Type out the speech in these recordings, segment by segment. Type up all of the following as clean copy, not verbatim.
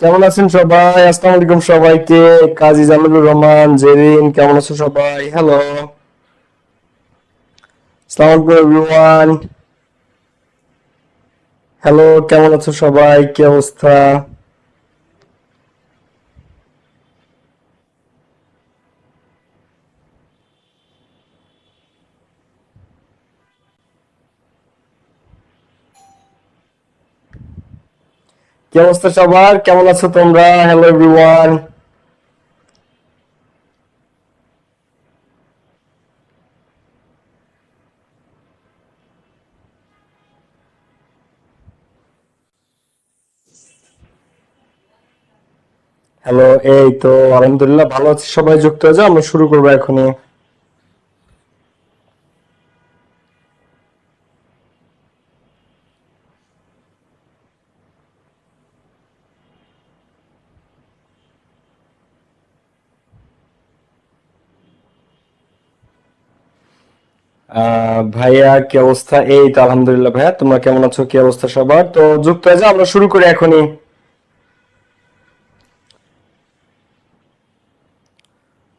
কেমন আছেন সবাই? আসসালামু আলাইকুম সবাইকে। কাজী জামিলুর রহমান জেরিন, কেমন আছো সবাই? হ্যালো, আসসালামু আলাইকুম এভরিওয়ান। হ্যালো, কেমন আছো সবাই? কি অবস্থা? কি অবস্থা সবার? কেমন আছো তোমরা? Hello everyone. হ্যালো, এই তো আলহামদুলিল্লাহ ভালো আছি। সবাই যুক্ত হয়ে যাও, আমরা শুরু করবো এখনই। ভাইয়া কি অবস্থা? এই তো আলহামদুলিল্লাহ। ভাইয়া তোমরা কেমন আছো? কি অবস্থা সবার? তো যুক্ত হয়ে যাও, আমরা শুরু করি এখনই।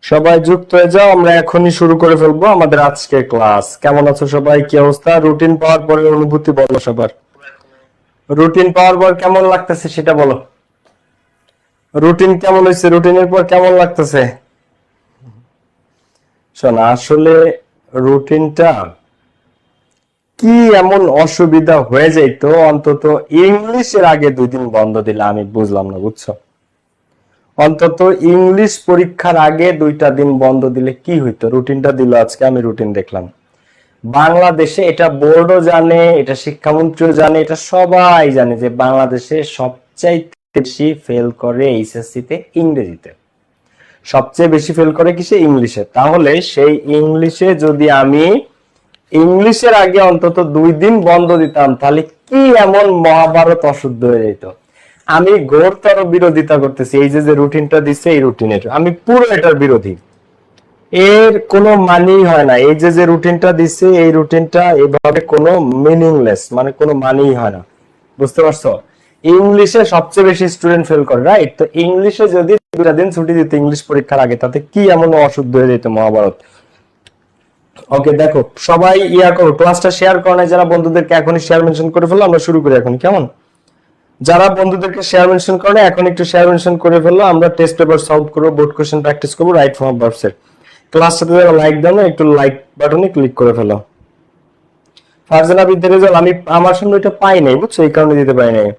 সবাই যুক্ত হয়ে যাও, আমরা এখনই শুরু করে ফেলবো আমাদের আজকের ক্লাস। কেমন আছো সবাই? কি অবস্থা? রুটিন পাওয়ার পরে অনুভূতি বলো সবার। রুটিন পাওয়ার পর কেমন লাগতেছে সেটা বলো। রুটিন কেমন হয়েছে? রুটিনের পর কেমন লাগতেছে? শোন, আসলে রুটিনটা কি এমন অসুবিধা হয়ে যাইতো, অন্তত ইংলিশের আগে 2 দিন বন্ধ দিলে আমি বুঝলাম না, বুঝছো? অন্তত ইংলিশ পরীক্ষার আগে 2টা দিন বন্ধ দিলে কি হইতো? রুটিনটা দিল আজকে, আমি রুটিন দেখলাম। বাংলাদেশে এটা বোর্ডও জানে, এটা শিক্ষামন্ত্রীও জানে, এটা সবাই জানে যে বাংলাদেশে সবচাইতে বেশি ফেল করে এইচএসসি তে ইংরেজিতে। সবচেয়ে বেশি ফেল করে কিসে? ইংলিশে। তাহলে সেই ইংলিশে যদি আমি ইংলিশের আগে অন্তত 2 দিন বন্ধ দিতাম, তাহলে কি এমন মহাভারত অশুদ্ধ হয়ে যেত। আমি ঘোরতর বিরোধিতা করতেছি। এই যে যে রুটিনটা দিচ্ছে, এই রুটিনের আমি পুরো এটার বিরোধী। এর কোনো মানেই হয় না। এই যে যে রুটিনটা দিচ্ছে, এই রুটিনটা এভাবে কোনো মিনিংলেস, মানে কোনো মানেই হয় না। বুঝতে পারছো? ইংলিশে সবচেয়ে বেশি স্টুডেন্ট ফেল করে, রাইট? তো ইংলিশে যদি 2টা দিন ছুটি দিত ইংলিশ পরীক্ষার আগে, তাতে কি এমন অশুদ্ধ হয়ে যেত মহাভারত। ওকে, দেখো সবাই ইয়া করো, ক্লাসটা শেয়ার করো না যারা, বন্ধুদেরকে এখনই শেয়ার মেনশন করে ফেলো। আমরা শুরু করি এখন, কেমন? যারা বন্ধুদেরকে শেয়ার মেনশন করে না, এখন একটু শেয়ার মেনশন করে ফেললো। আমরা টেস্ট পেপার সলভ করবো, বোর্ড কোশ্চেন প্র্যাকটিস করবো, রাইট ফর্ম অফ ভার্বস এর। ক্লাসটাতে যারা লাইক দাও না, একটু লাইক বাটনে ক্লিক করে ফেলো। ফারজানা বিদ্যা রেজাল্ট আমি আমার সামনে এটা পাই নাই, বুঝছো? এই কারণে দিতে পারি নাই।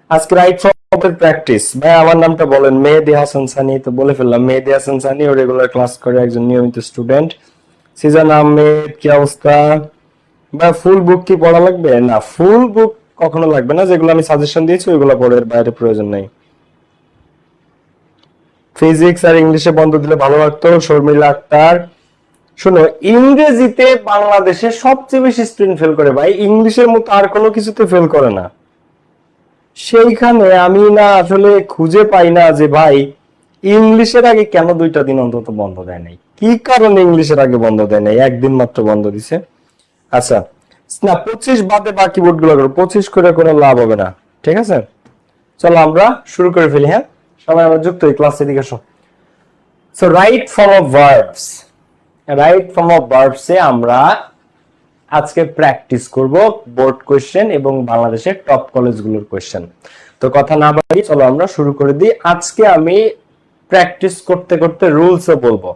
আজকে রাইট ফর্ম অফ এর প্র্যাকটিস। ভাই আমার নামটা বলেন। মেহেদী হাসান সানি, তো বলে ফেললাম। মেহেদী হাসান সানি ও রেগুলার ক্লাস করে, একজন নিয়মিত স্টুডেন্ট। সিজান আহমেদ, কি অবস্থা? বা ফুল বুক কি পড়া লাগবে? না, ফুল বুক কখনো লাগবে না। যেগুলো আমি সাজেশন দিয়েছি ওইগুলো পড়ে, এর বাইরে প্রয়োজন নাই। ফিজিক্স আর ইংলিশে বন্ধ দিলে ভালো লাগতো। শর্মিলা আক্তার, শোনো, ইংরেজিতে বাংলাদেশে সবচেয়ে বেশি স্টুডেন্ট ফেল করে ভাই, ইংলিশের মতো আর কোনো কিছুতে ফেল করে না। সেইখানে আমি না আসলে খুঁজে পাই না যে ভাই ইংলিশের আগে কেন 2টা দিন অন্তত বন্ধ দেয় নাই। কি কারণে ইংলিশের আগে বন্ধ দেয় নাই? একদিন মাত্র বন্ধ দিছে। আচ্ছা, না 25 বাদে বাকি বোর্ড গুলো করো, 25 করে কোনো লাভ হবে না। ঠিক আছে, চলো আমরা শুরু করে ফেলি। হ্যাঁ, সবাই আমরা যুক্ত হই, ক্লাসে দিকে আসো। So right form of verbs, right form of verbs এ আমরা আজকে প্র্যাকটিস করব বোর্ড কোশ্চেন এবং বাংলাদেশের টপ কলেজগুলোর কোশ্চেন। তো কথা না বাড়িয়ে চলো আমরা শুরু করে দিই। আজকে আমি প্র্যাকটিস করতে করতে রুলসও বলবো,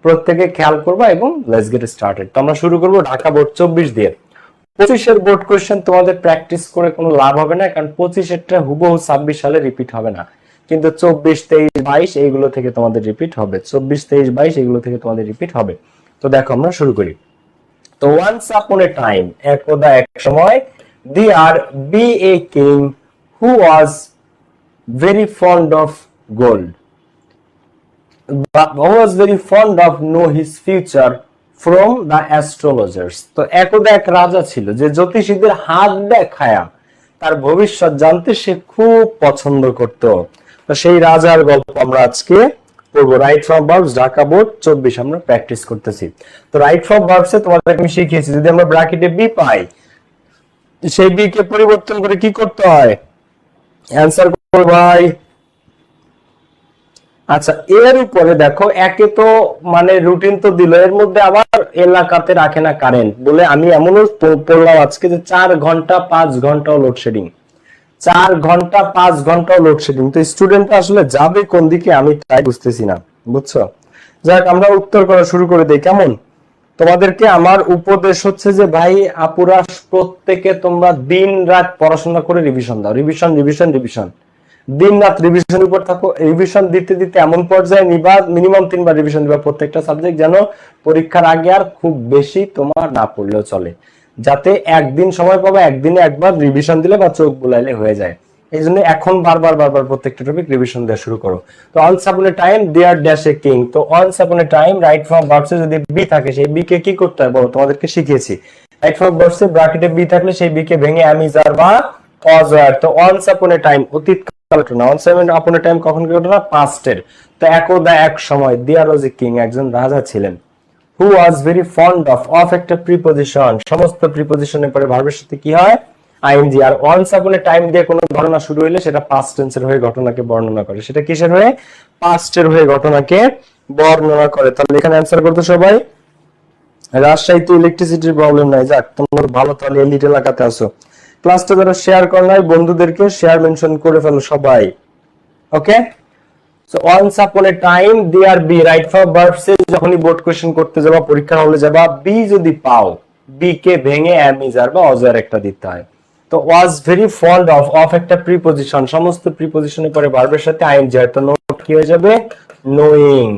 প্রত্যেকে খেয়াল করবা এবং লেটস গেট স্টার্টেড। তো আমরা শুরু করব ঢাকা বোর্ড 24 দিয়ে। 25-এর বোর্ড কোশ্চেন তোমাদের প্র্যাকটিস করে কোনো লাভ হবে না, কারণ 25-এরটা হুবহু 26 সালে রিপিট হবে না, কিন্তু 24, 23, 22 এইগুলো থেকে তোমাদের রিপিট হবে। 24, 23, 22 এইগুলো থেকে তোমাদের রিপিট হবে। তো দেখো আমরা শুরু করি। তো once upon a time, একদা এক সময়, there be a king who was very fond of gold, but who was very fond of know his future from the astrologers. তো একদা এক রাজা ছিল যে জ্যোতিষীদের হাত দেখায়া তার ভবিষ্যৎ জানতে সে খুব পছন্দ করত। তো সেই রাজার গল্প আমরা আজকে পড়বো। Right form verbs Dhaka board 24 আমরা প্র্যাকটিস করতেছি। তো রাইট ফর্ম ভার্বস এ তোমাদের আমি শিখিয়েছি, যদি আমরা ব্র্যাকেটে বি পাই, সেই বি কে পরিবর্তন করে কি করতে হয়? অ্যানসার ভাই। আচ্ছা, এর উপরে দেখো, একে তো মানে রুটিন তো দিল, এর মধ্যে আবার এলাকাতে রাখে না কারেন্ট বলে আমি এমনও পড়লাম আজকে যে 4 ঘন্টা 5 ঘন্টাও লোডশেডিং। 4 ঘন্টা 5 ঘন্টাও লোডশেডিং। তো স্টুডেন্ট আসলে যাবে কোন দিকে আমি তাই বুঝতেছি না, বুঝছো? যাক, আমরা উত্তর করা শুরু করে দেই, কেমন? তোমাদেরকে আমার উপদেশ হচ্ছে যে ভাই আপুরা প্রত্যেকে তোমরা দিন রাত পড়াশোনা করে রিভিশন দাও, রিভিশন রিভিশন রিভিশন, দিন রাত রিভিশনের উপর থাকো। রিভিশন দিতে দিতে এমন পর্যায়ে নিবা, মিনিমাম 3 বার রিভিশন দিবা প্রত্যেকটা সাবজেক্ট, যেন পরীক্ষার আগে আর খুব বেশি তোমার না পড়লেও চলে, যাতে একদিন সময় পাবা, একদিনে একবার রিভিশন দিলে বা চোখ বুলাইলে হয়ে যায়। এই জন্য এখন বারবার বারবার প্রত্যেকটা টপিক রিভিশন দেওয়া শুরু করো। তো once upon a time there dash a king, তো once upon a time write from ভার্বসে যদি বি থাকে, সেই বি কে কি করতে হয় বলো, তোমাদেরকে শিখিয়েছি। রাইট ফ্রম ভার্বসে ব্র্যাকেটে বি থাকলে সেই বি কে ভেঙে am is are বা was were। তো অনস আপন এ টাইম অতীত কাল ঘটনা, অনস আপন এ টাইম কখন ঘটনা, পাস্টের। তো একদা এক সময় দেয়ার ওয়াজ এ কিং, একজন রাজা ছিলেন, who was very fond of একটা প্রিপজিশন, সমস্ত প্রিপজিশনের পরে ভার্বের সাথে কি হয়, আইএনজি। আর once upon a time দিয়ে কোনো ঘটনা শুরু হইলে সেটা পাস্ট টেন্সের হয়ে ঘটনাকে বর্ণনা করে। সেটা কিসের হয়ে, পাস্টের হয়ে ঘটনাকে বর্ণনা করে। তাহলে এখানে অ্যানসার করতে সবাই, রাজশাহীতে ইলেকট্রিসিটির প্রবলেম নাই। যাক, তোমরা ভালো, তাহলে এলিট এলাকাতে আছো। ক্লাসটা যারা শেয়ার কর নাই, বন্ধুদেরকে শেয়ার মেনশন করে ফেলো সবাই, ওকে? So once upon a time there be, right for verbs এ যখনই বোর্ড কোশ্চেন করতে যাবা, পরীক্ষা হলে যাবা, বি যদি পাও, বি কে ভেঙে am is are বা was were একটা দিতে হয়। তো was very fond of একটা প্রিপজিশন, সমস্ত প্রিপজিশনের পরে ভার্বের সাথে আইএনজি হয়। তো নোট কি হয়ে যাবে, knowing,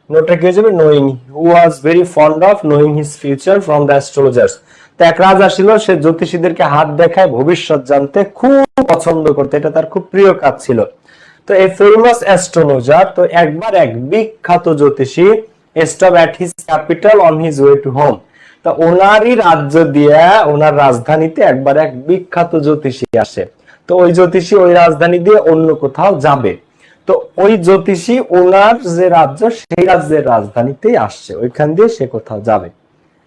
নোটটা কি হয়ে যাবে, knowing, who was very fond of knowing his future from the astrologers। তো এক রাজা ছিল, সে জ্যোতিষীদেরকে হাত দেখায় ভবিষ্যৎ জানতে খুব পছন্দ করতে, এটা তার খুব প্রিয় কাজ ছিল। তো এই ফেমাস অ্যাস্ট্রোলজার, তো একবার এক বিখ্যাত জ্যোতিষী, stop at his capital on his way to home. তো ওনারই রাজ্য দিয়ে, ওনার রাজধানীতে একবার এক বিখ্যাত জ্যোতিষী আসে। তো ওই জ্যোতিষী ওই রাজধানী দিয়ে অন্য কোথাও যাবে। তো ওই জ্যোতিষী ওনার যে রাজ্য, সেই রাজ্যের রাজধানীতেই আসছে, ওইখান দিয়ে সে কোথাও যাবে।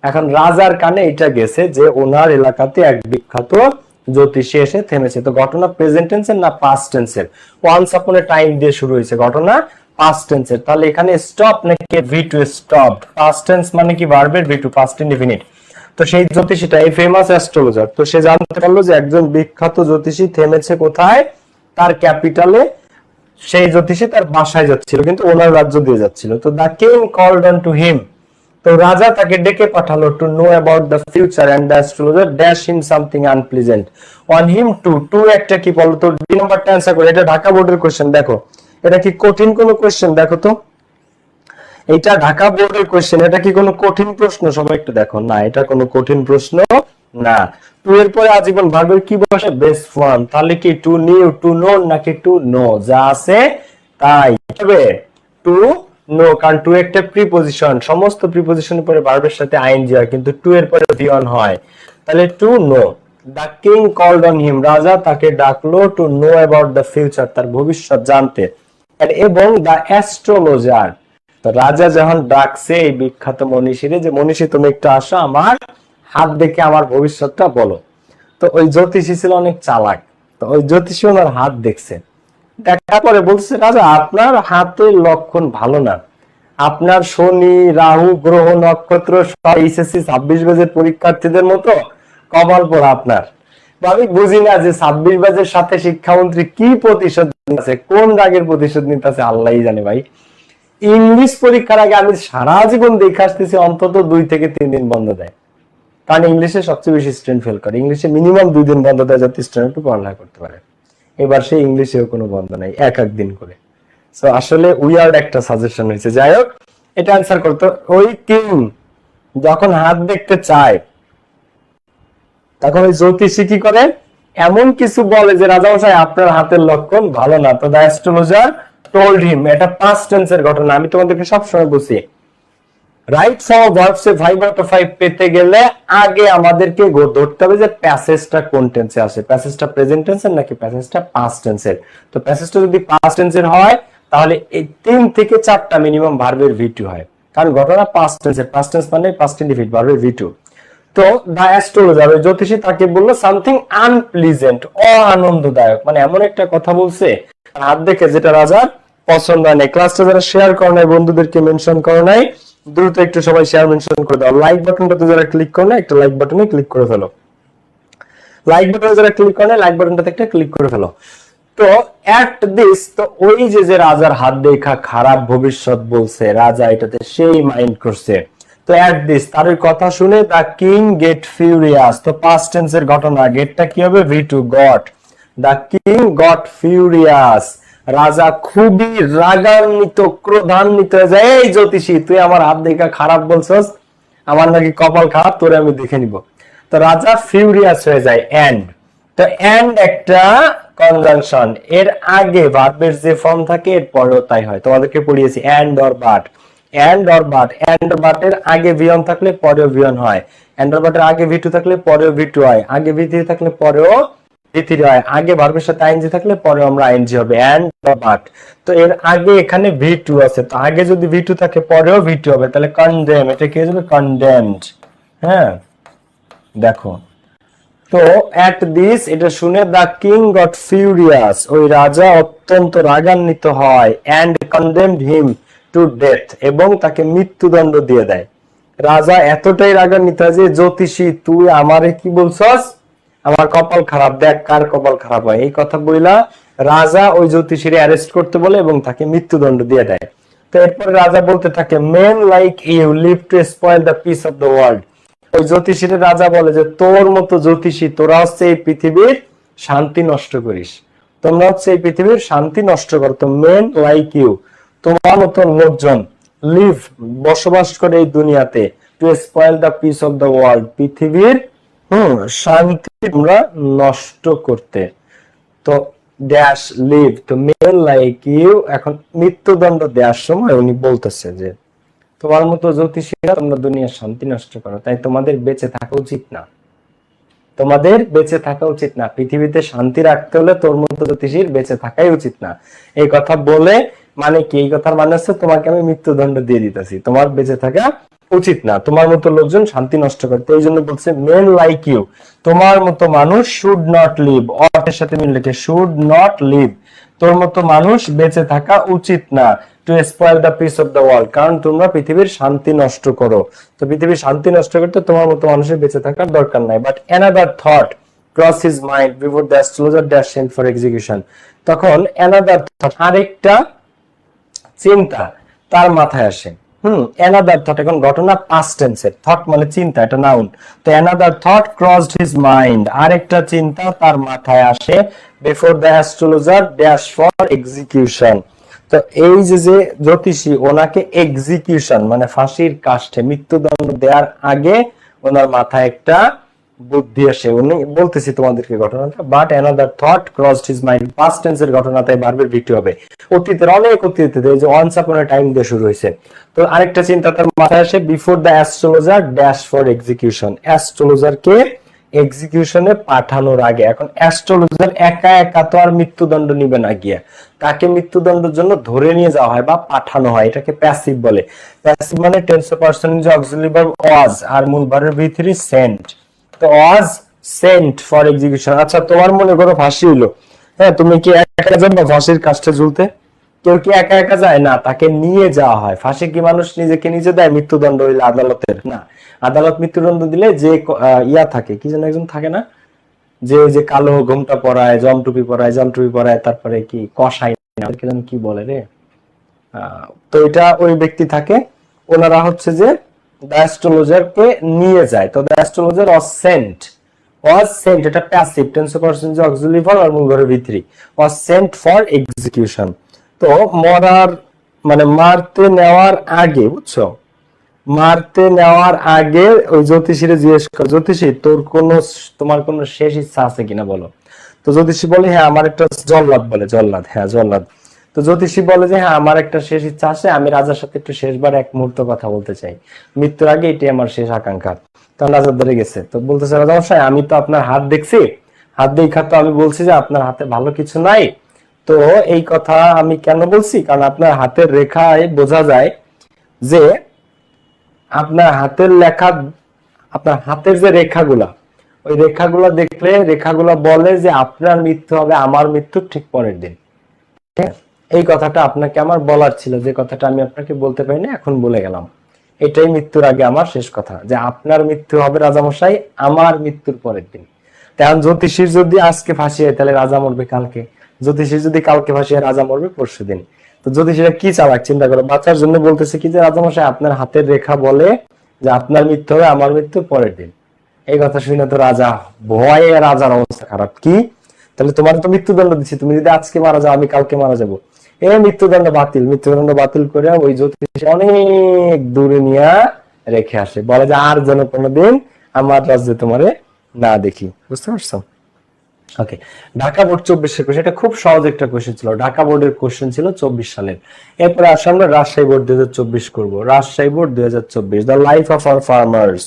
এখন রাজার কানে এটা গেছে যে ওনার এলাকাতে এক বিখ্যাত জ্যোতিষী এসে থেমেছে। তো ঘটনা প্রেজেন্ট টেন্সের না পাস্ট টেন্সের, ওয়ান্স আপন এ টাইম দিয়ে শুরু হয়েছে, ঘটনা পাস্ট টেন্সের। তাহলে এখানে স্টপ নাকি V two, stop, past tense মানে কি ভার্বের ভি টু, পাস্ট ইনডিফিনিট। তো সেই জ্যোতিষীটা এই ফেমাস অ্যাস্ট্রোলজার, তো সে জানতে পারলো যে একজন বিখ্যাত জ্যোতিষী থেমেছে কোথায়, তার ক্যাপিটালে। সেই জ্যোতিষী তার বাসায় যাচ্ছিল, কিন্তু ওনার রাজ্য দিয়ে যাচ্ছিল। তো the king called on to him, তো রাজা তাকে ডেকে পাঠালো, to know about the future and the astrologer dash him something unpleasant on him to. To একটা কি বলো তো, ডি নাম্বারটা অ্যানসার করে। এটা ঢাকা বোর্ডের কোশ্চেন, দেখো এটা কি কঠিন কোনো কোশ্চেন, দেখো তো এটা ঢাকা বোর্ডের কোশ্চেন, এটা কি কোনো কঠিন প্রশ্ন, সবাই একটু দেখো, না এটা কোনো কঠিন প্রশ্ন না। টু এর পরে আজীবন ভার্বের কি বসে, বেস ফর্ম। তাহলে কি টু নিউ, টু নো নাকি টু নো, যা আছে তাই হবে টু নো, কারণ টু একটা প্রিপজিশন, সমস্ত প্রিপজিশনের পরে ভার্বের সাথে আইএনজি হয়, কিন্তু টু এর পরে ভি অন হয়। তাহলে to know, the king called on him, রাজা তাকে ডাকলো, two know about the future, তার ভবিষ্যৎ জানতে, এবং দ্য অ্যাস্ট্রোলজার, তো রাজা যখন ডাকছে এই বিখ্যাত মনীষীরে, যে মনীষী তুমি একটু আসো, আমার হাত দেখে আমার ভবিষ্যৎটা বলো। তো ওই জ্যোতিষী ছিল অনেক চালাক, তো ওই জ্যোতিষী ওনার হাত দেখছে, দেখার পরে বলছে, রাজা আপনার হাতের লক্ষণ ভালো না, আপনার শনি রাহু গ্রহ নক্ষত্র সব এইচএসসি 26 ব্যাচের পরীক্ষার্থীদের মতো কপাল পড়া আপনার। আমি বুঝি না যে 26 ব্যাচের সাথে শিক্ষামন্ত্রী কি প্রতিশোধ নিতেছে, কোন রাগের প্রতিশোধ নিতেছে আল্লাহই জানে ভাই। ইংলিশ পরীক্ষার আগে আমি সারা জীবন দেখে আসতেছি অন্তত 2 থেকে 3 দিন বন্ধ দেয়, কারণ ইংলিশে সবচেয়ে বেশি স্টুডেন্ট ফেল করে। ইংলিশে মিনিমাম 2 দিন বন্ধ দেয় যাতে স্টুডেন্ট একটু পড়ালেখা করতে পারে। এবার সেই ইংলিশেও কোনো বন্ধ নাই, এক দিন করে। সো আসলে উইয়ার্ড একটা সাজেশন হয়েছে। যাই হোক, এটা অ্যান্সার করতে, ওই কিং যখন হাত দেখতে চায়, তখন ওই জ্যোতিষী কি করে, এমন কিছু বলে যে রাজা মশাই আপনার হাতের লক্ষণ ভালো না। তো দ্য অ্যাস্ট্রোলজার টোল্ড হিম, এটা পাস্ট টেন্সের ঘটনা, আমি তোমাদেরকে সবসময় বলছি রাইট ফর ভার্বস এ ভাইভ আউট অফ 5 পেতে গেলে আগে আমাদেরকে ধরতে হবে যে প্যাসেজটা কোন টেন্সে আসে, প্যাসেজটা প্রেজেন্ট টেন্সের নাকি প্যাসেজটা পাস্ট টেন্সের। তো প্যাসেজটা যদি পাস্ট টেন্সের হয় তাহলে এই 3 থেকে 4টা মিনিমাম ভার্বের ভি2 হয়, কারণ ঘটনা পাস্ট টেন্সের, পাস্ট টেন্স মানে পাস্ট ইনডিফিনিট ভার্বের ভি2। তো দ্য অ্যাস্ট্রোলজার ওই জ্যোতিষী তাকে বললো সামথিং আনপ্লিজেন্ট, অআনন্দদায়ক, মানে এমন একটা কথা বলছে হাত দেখে যেটা রাজার পছন্দ হয় না। ক্লাসটা যারা শেয়ার করো নাই, বন্ধুদেরকে মেনশন করো নাই, দ্রুত একটু সবাই শেয়ার মেনশন করে দাও। লাইক বাটনটাতে যারা ক্লিক করো না, একটা লাইক বাটনে ক্লিক করে ফেলো। লাইক বাটনে যারা ক্লিক করে না, লাইক বাটনটাতে একটা ক্লিক করে ফেলো। তো এট দিস, তো ওই যে রাজার হাত দেখা খারাপ ভবিষ্যৎ বলছে, রাজা এটাতে সেই মাইন্ড করছে। তো এট দিস, তার ওই কথা শুনে দা কিং গেট ফিউরিয়াস। তো পাস্ট টেন্সের ঘটনা, গেটটা কি হবে? V2 got. The king got furious, রাজা খুবই রাগান্বিত, ক্রোধান্বিত হয়ে যায়। এই জ্যোতিষী, তুই আমার হাত দেখা খারাপ বলছস, আমার নাকি কপাল খারাপ, তোরে আমি দেখে নিব। তো রাজা ফিউরিয়াস হয়ে যায়। এন্ড, তো এন্ড একটা কনজাংশন, এর আগে ভার্বের যে ফর্ম থাকে এর পরেও তাই হয়, তোমাদেরকে পড়িয়েছি and or but. And or but, and বাটের আগে ভিয়ন থাকলে পরেও ভিয়ন হয়, এন্ড অর বাটের আগে V2 থাকলে পরেও V2 হয়, আগে V3 থাকলে পরেও V3 হয়, আগে ভার্বের সাথে আইএনজি থাকলে পরেও আমরা আইএনজি হবে, এন্ড অর বাট। তো এর আগে এখানে V2 আছে, তো আগে যদি V2 থাকে পরেও V2 হবে, তাহলে কনডেম, এটা কি হয়ে যাবে? কনডেমড। হ্যাঁ, দেখো তো এট দিস, এটা শুনে দা কিং গট ফিউরিয়াস, ওই রাজা অত্যন্ত রাগান্বিত হয়, and condemned him to death, এবং তাকে মৃত্যুদণ্ড দিয়ে দেয়। রাজা এতটাই রাগান্বিত যে, জ্যোতিষী তুই আমারে কি বলছস, আমার কপাল খারাপ, দেখ কার কপাল খারাপ হয়, এই কথা বইলা রাজা ওই জ্যোতিষীর অ্যারেস্ট করতে বলে এবং তাকে মৃত্যুদণ্ড দিয়ে দেয়। তো এরপরে রাজা বলতে থাকে, men like you live to spoil the peace of the world. ওই জ্যোতিষীর রাজা বলে যে, তোর মতো জ্যোতিষী, তোরা হচ্ছে এই পৃথিবীর শান্তি নষ্ট করিস, তোমরা হচ্ছে এই পৃথিবীর শান্তি নষ্ট করো। তো মেন লাইক ইউ, তোমার মতো লোকজন, লিভ বসবাস করে এই দুনিয়াতে, to spoil the peace of the world, পৃথিবীর শান্তি তোমরা নষ্ট করতে। তো ড্যাশ লিভ, তো মেন লাইক ইউ, এখন মৃত্যুদণ্ড দেওয়ার সময় উনি বলতেছে যে, তোমার মতো জ্যোতিষীরা তোমরা দুনিয়ার শান্তি নষ্ট করো, তাই তোমাদের বেঁচে থাকা উচিত না, তোমাদের বেঁচে থাকা উচিত না, পৃথিবীতে শান্তি রাখতে হলে তোর মতো জ্যোতিষীর বেঁচে থাকাই উচিত না। এই কথা বলে মানে কি, এই কথার মানে হচ্ছে তোমাকে আমি মৃত্যুদণ্ড দিয়ে দিতেছি, তোমার বেঁচে থাকা উচিত না, তোমার মতো লোকজন শান্তি নষ্ট করতে। এই জন্য বলছে মেন লাইক ইউ, তোমার মতো মানুষ শুড নট লিভ, অর্থের সাথে মিল রেখে শুড নট লিভ, তোর মতো মানুষ বেঁচে থাকা উচিত না, to spoil the peace of the world, কারণ তোমরা পৃথিবীর শান্তি নষ্ট করো। তো পৃথিবীর শান্তি নষ্ট করতে তোমার মতো মানুষের বেঁচে থাকার দরকার নাই। But another thought cross his mind before the astrologer dash Saint for execution, তখন অ্যানাদার থট, আরেকটা চিন্তা তার মাথায় আসে। অ্যানাদার থট, এখন ঘটনা পাস্ট টেন্সের, থট মানে চিন্তা, এটা নাউন। তো another thought crossed his mind, আরেকটা চিন্তা তার মাথায় আসে, before the astrologer dash for execution. তো এই যে জ্যোতিষী ওনাকে এক্সিকিউশন মানে ফাঁসির কাষ্ঠে মৃত্যুদণ্ড দেওয়ার আগে ওনার মাথায় একটা বুদ্ধি আসে। উনি বলতেছি তোমাদেরকে ঘটনাটা, but another thought crossed his mind, past টেন্সের ঘটনাতে ভার্বের ভিত্তি হবে, অতীতের অনেক অতীতে, এই যে ওয়ান্স আপন আ টাইম দিয়ে শুরু হয়েছে। তো আরেকটা চিন্তা তার মাথায় আসে, before the astrologer dash for execution, অ্যাস্ট্রোলজারকে এক্সিকিউশনে পাঠানোর আগে। এখন অ্যাস্ট্রোলজার একা একা তো আর মৃত্যুদণ্ড নিবে না গিয়ে, তাকে মৃত্যুদণ্ডের জন্য ধরে নিয়ে যাওয়া হয় বা পাঠানো হয়, এটাকে প্যাসিভ বলে। প্যাসিভ মানে tense of person is auxiliary verb was, আর মূল ভার্বের V3 সেন্ট। তো ওয়াজ সেন্ট ফর এক্সিকিউশন। আচ্ছা, তোমার মনে করো ফাঁসি হইলো, হ্যাঁ, তুমি কি একা যাবে ফাঁসির কাষ্ঠে ঝুলতে? কেউ কি একা একা যায় না, তাকে নিয়ে যাওয়া হয়। ফাঁসি কি মানুষ নিজেকে নিজে দেয়? মৃত্যুদণ্ড হইলে আদালতের না, আদালত মৃত্যুদণ্ড দিলে যে ইয়া থাকে, কি যেন একজন থাকে না, যে কালো ঘোমটা পরায়, জমটুপি পরায়, তারপরে কি কষাই কি বলে রে, তো এটা ওই ব্যক্তি থাকে, ওনারা হচ্ছে যে দ্য অ্যাস্ট্রোলজারকে নিয়ে যায়। তো দ্য অ্যাস্ট্রোলজার was sent, এটা প্যাসিভ টেন্স অফ পার্সন যে অক্সিলারি ভার্ব আর মূল verb V3, was sent for execution। তো মরার মানে মারতে নেওয়ার আগে, বুঝছো, মারতে নেওয়ার আগে ওই জ্যোতিষীরে জিজ্ঞেস কর, জ্যোতিষী তোমার কোনো শেষ ইচ্ছা আছে কিনা বলো। তো জ্যোতিষী বলে, হ্যাঁ আমার একটা, জল্লাদ বলে, জল্লাদ, হ্যাঁ জল্লাদ। তো জ্যোতিষী বলে যে, হ্যাঁ আমার একটা শেষ ইচ্ছা আছে, আমি রাজার সাথে একটু শেষবার এক মুহূর্ত কথা বলতে চাই, মৃত্যুর আগে এটাই আমার শেষ আকাঙ্ক্ষা। তখন রাজা ধরে গেছে, তো বলতেছে, রাজামশাই আমি তো আপনার হাত দেখছি, হাত দেখা তো আমি বলছি যে আপনার হাতে ভালো কিছু নাই। তো এই কথা আমি কেন বলছি, কারণ আপনার হাতের রেখায় বোঝা যায় যে আপনার হাতের লেখা আপনার হাতের যে রেখাগুলা, ওই রেখাগুলা দেখলে রেখাগুলা বলে যে আপনার মৃত্যু হবে আমার মৃত্যুর ঠিক পরের দিন। এই কথাটা আপনাকে আমার বলার ছিল, যে কথাটা আমি আপনাকে বলতে পারিনি, এখন বলে গেলাম। এটাই মৃত্যুর আগে আমার শেষ কথা, যে আপনার মৃত্যু হবে রাজামশাই আমার মৃত্যুর পরের দিন। তেমন জ্যোতিষীর যদি আজকে ফাঁসি হয় তাহলে রাজা মরবে কালকে, জ্যোতিষীর যদি কালকে ফাঁসি হয় রাজা মরবে পরশু দিন। তো জ্যোতিষীরা কি চালাক চিন্তা করো, বাঁচার জন্য বলতেছে কি যে রাজামশাই আপনার হাতের রেখা বলে যে আপনার মৃত্যু হবে আমার মৃত্যুর পরের দিন। এই কথা শুনে তো রাজা ভয়ে, রাজার অবস্থা খারাপ। কি, তাহলে তোমার তো মৃত্যুদণ্ড দিচ্ছি, তুমি যদি আজকে মারা যাও আমি কালকে মারা যাবো। এই মৃত্যুদণ্ড বাতিল, মৃত্যুদণ্ড বাতিল করে ওই জ্যোতিষ অনেক দূরে নিয়ে রেখে আসে, বলে যে আর যেন কোনোদিন আমার রাজ্যে তোমারে না দেখি। বুঝতে পারছো? ওকে, ঢাকা বোর্ড 24-এর কোশ্চেন, এটা খুব সহজ একটা কোশ্চেন ছিল। ঢাকা বোর্ডের কোশ্চেন ছিল 24 সালের। এরপরে আসলে আমরা রাজশাহী বোর্ড 2024 করব। Rajshahi board 2024, the life of our farmers.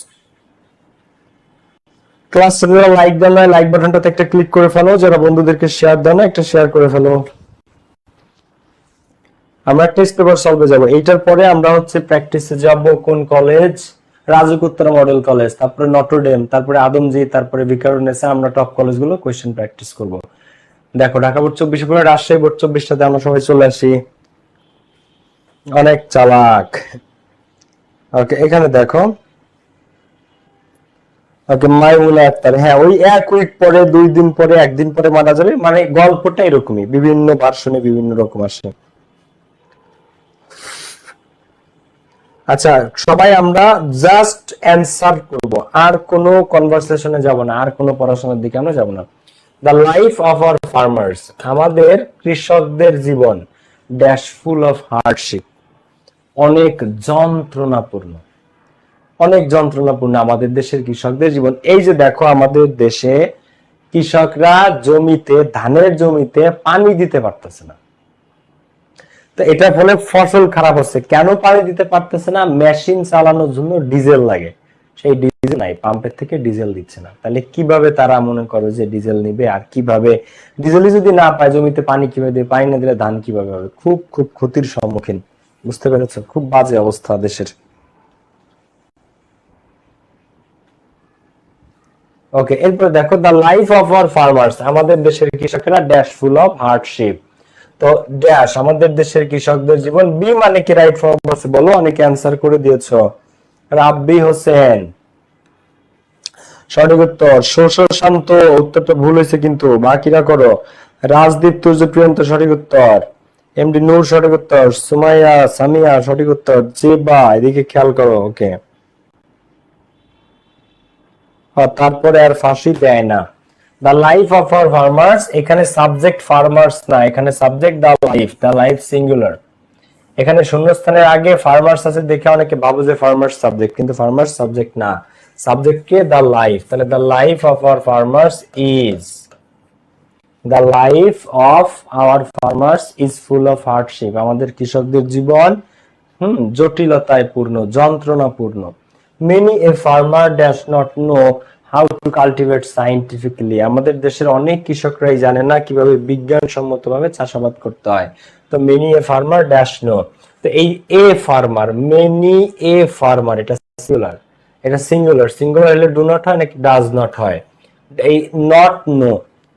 ক্লাসটা লাইক দাও না, লাইক বাটনটাতে একটা ক্লিক করে ফেলো। যারা বন্ধুদেরকে শেয়ার দাও না, একটা শেয়ার করে ফেলো। আমরা টেস্ট পেপার সলভে যাব। এইটার পরে আমরা হচ্ছে প্র্যাকটিসে যাব কোন কলেজ? রাজুকুত্তরা মডেল কলেজ, তারপরে নটরডেম, তারপরে আদমজি, তারপরে ভিকারুননিসা। আমরা টপ কলেজগুলো কোশ্চেন প্র্যাকটিস করব। দেখো, ঢাকা বোর্ড 24 পরে রাজশাহী বোর্ড 24 সাথে আমরা সবাই চলে আসি। অনেক চালাক। ওকে, এখানে দেখো। ওকে, মাইমুনা আক্তার, হ্যাঁ ওই এক উইক পরে, 2 দিন পরে, 1 দিন পরে মারা যাবে, মানে গল্পটা এরকমই, বিভিন্ন ভার্সনে বিভিন্ন রকম আসে। আচ্ছা, সবাই আমরা জাস্ট অ্যানসার করব, আর কোনো কনভারসেশনে যাব না, আর কোনো পড়াশোনার দিকে আমরা যাব না। The life of our farmers, আমাদের কৃষকদের জীবন, ড্যাশ ফুল অফ হার্ডশিপ, অনেক যন্ত্রণাপূর্ণ, অনেক যন্ত্রণাপূর্ণ আমাদের দেশের কৃষকদের জীবন। এই যে দেখো, আমাদের দেশে কৃষকরা জমিতে, ধানের জমিতে পানি দিতে পারতেছে না। তো এটার ফলে ফসল খারাপ হচ্ছে। কেন পানি দিতে পারতেছে না? মেশিন চালানোর জন্য ডিজেল লাগে, সেই ডিজেল নাই, পাম্পের থেকে ডিজেল দিচ্ছে না। তাহলে কিভাবে তারা মনে করো যে ডিজেল নিবে? আর কিভাবে ডিজেলই যদি না পায়, জমিতে পানি কিভাবে দিবে? পানি না দিলে ধান কিভাবে হবে? খুব খুব ক্ষতির সম্মুখীন। বুঝতে পেরেছো? খুব বাজে অবস্থা দেশের। ওকে, এরপর দেখো, the life of our farmers, আমাদের দেশের কৃষকেরা ড্যাশ ফুল অফ হার্ডশিপ। তো ড্যাশ আমাদের দেশের কৃষকদের জীবন। বি মানে কি রাইট ফরওয়ার্ড আছে বলো, অনেকে অ্যানসার করে দিয়েছো। রাব্বি হোসেন সঠিক উত্তর। শোষ শান্ত, উত্তরটা ভুল হয়েছে কিন্তু, বাকিরা করো। রাজদীপ তুর্য প্রিয়ন্ত সঠিক উত্তর। এমডি নূর সঠিক উত্তর। সুমাইয়া সামিয়া সঠিক উত্তর। জেবা, এদিকে খেয়াল করো। ওকে, তারপরে আর ফাঁসি দেয় না। The life of our farmers, এখানে সাবজেক্ট ফার্মার্স না, এখানে subject the life, the life singular. এখানে শূন্যস্থানের আগে ফার্মার্স আছে দেখে অনেকে ভাবো যে ফার্মার্স সাবজেক্ট, কিন্তু ফার্মার্স সাবজেক্ট না, সাবজেক্ট কে? The life. তাহলে the life of our farmers is, the life of our farmers is full of hardship, আমাদের কৃষকদের জীবন জটিলতায় পূর্ণ, যন্ত্রণাপূর্ণ। Many a farmer dash not know how to cultivate scientifically, আমাদের দেশের অনেক কৃষকরাই জানে না কিভাবে বিজ্ঞানসম্মতভাবে চাষাবাদ করতে হয়। তো many a farmer dash no, তো এই a farmer, many a farmer, এটা সিঙ্গুলার, এটা সিঙ্গুলার। সিঙ্গুলার হলে ডু নট হয় নাকি ডাজ নট হয়? এই নট নো,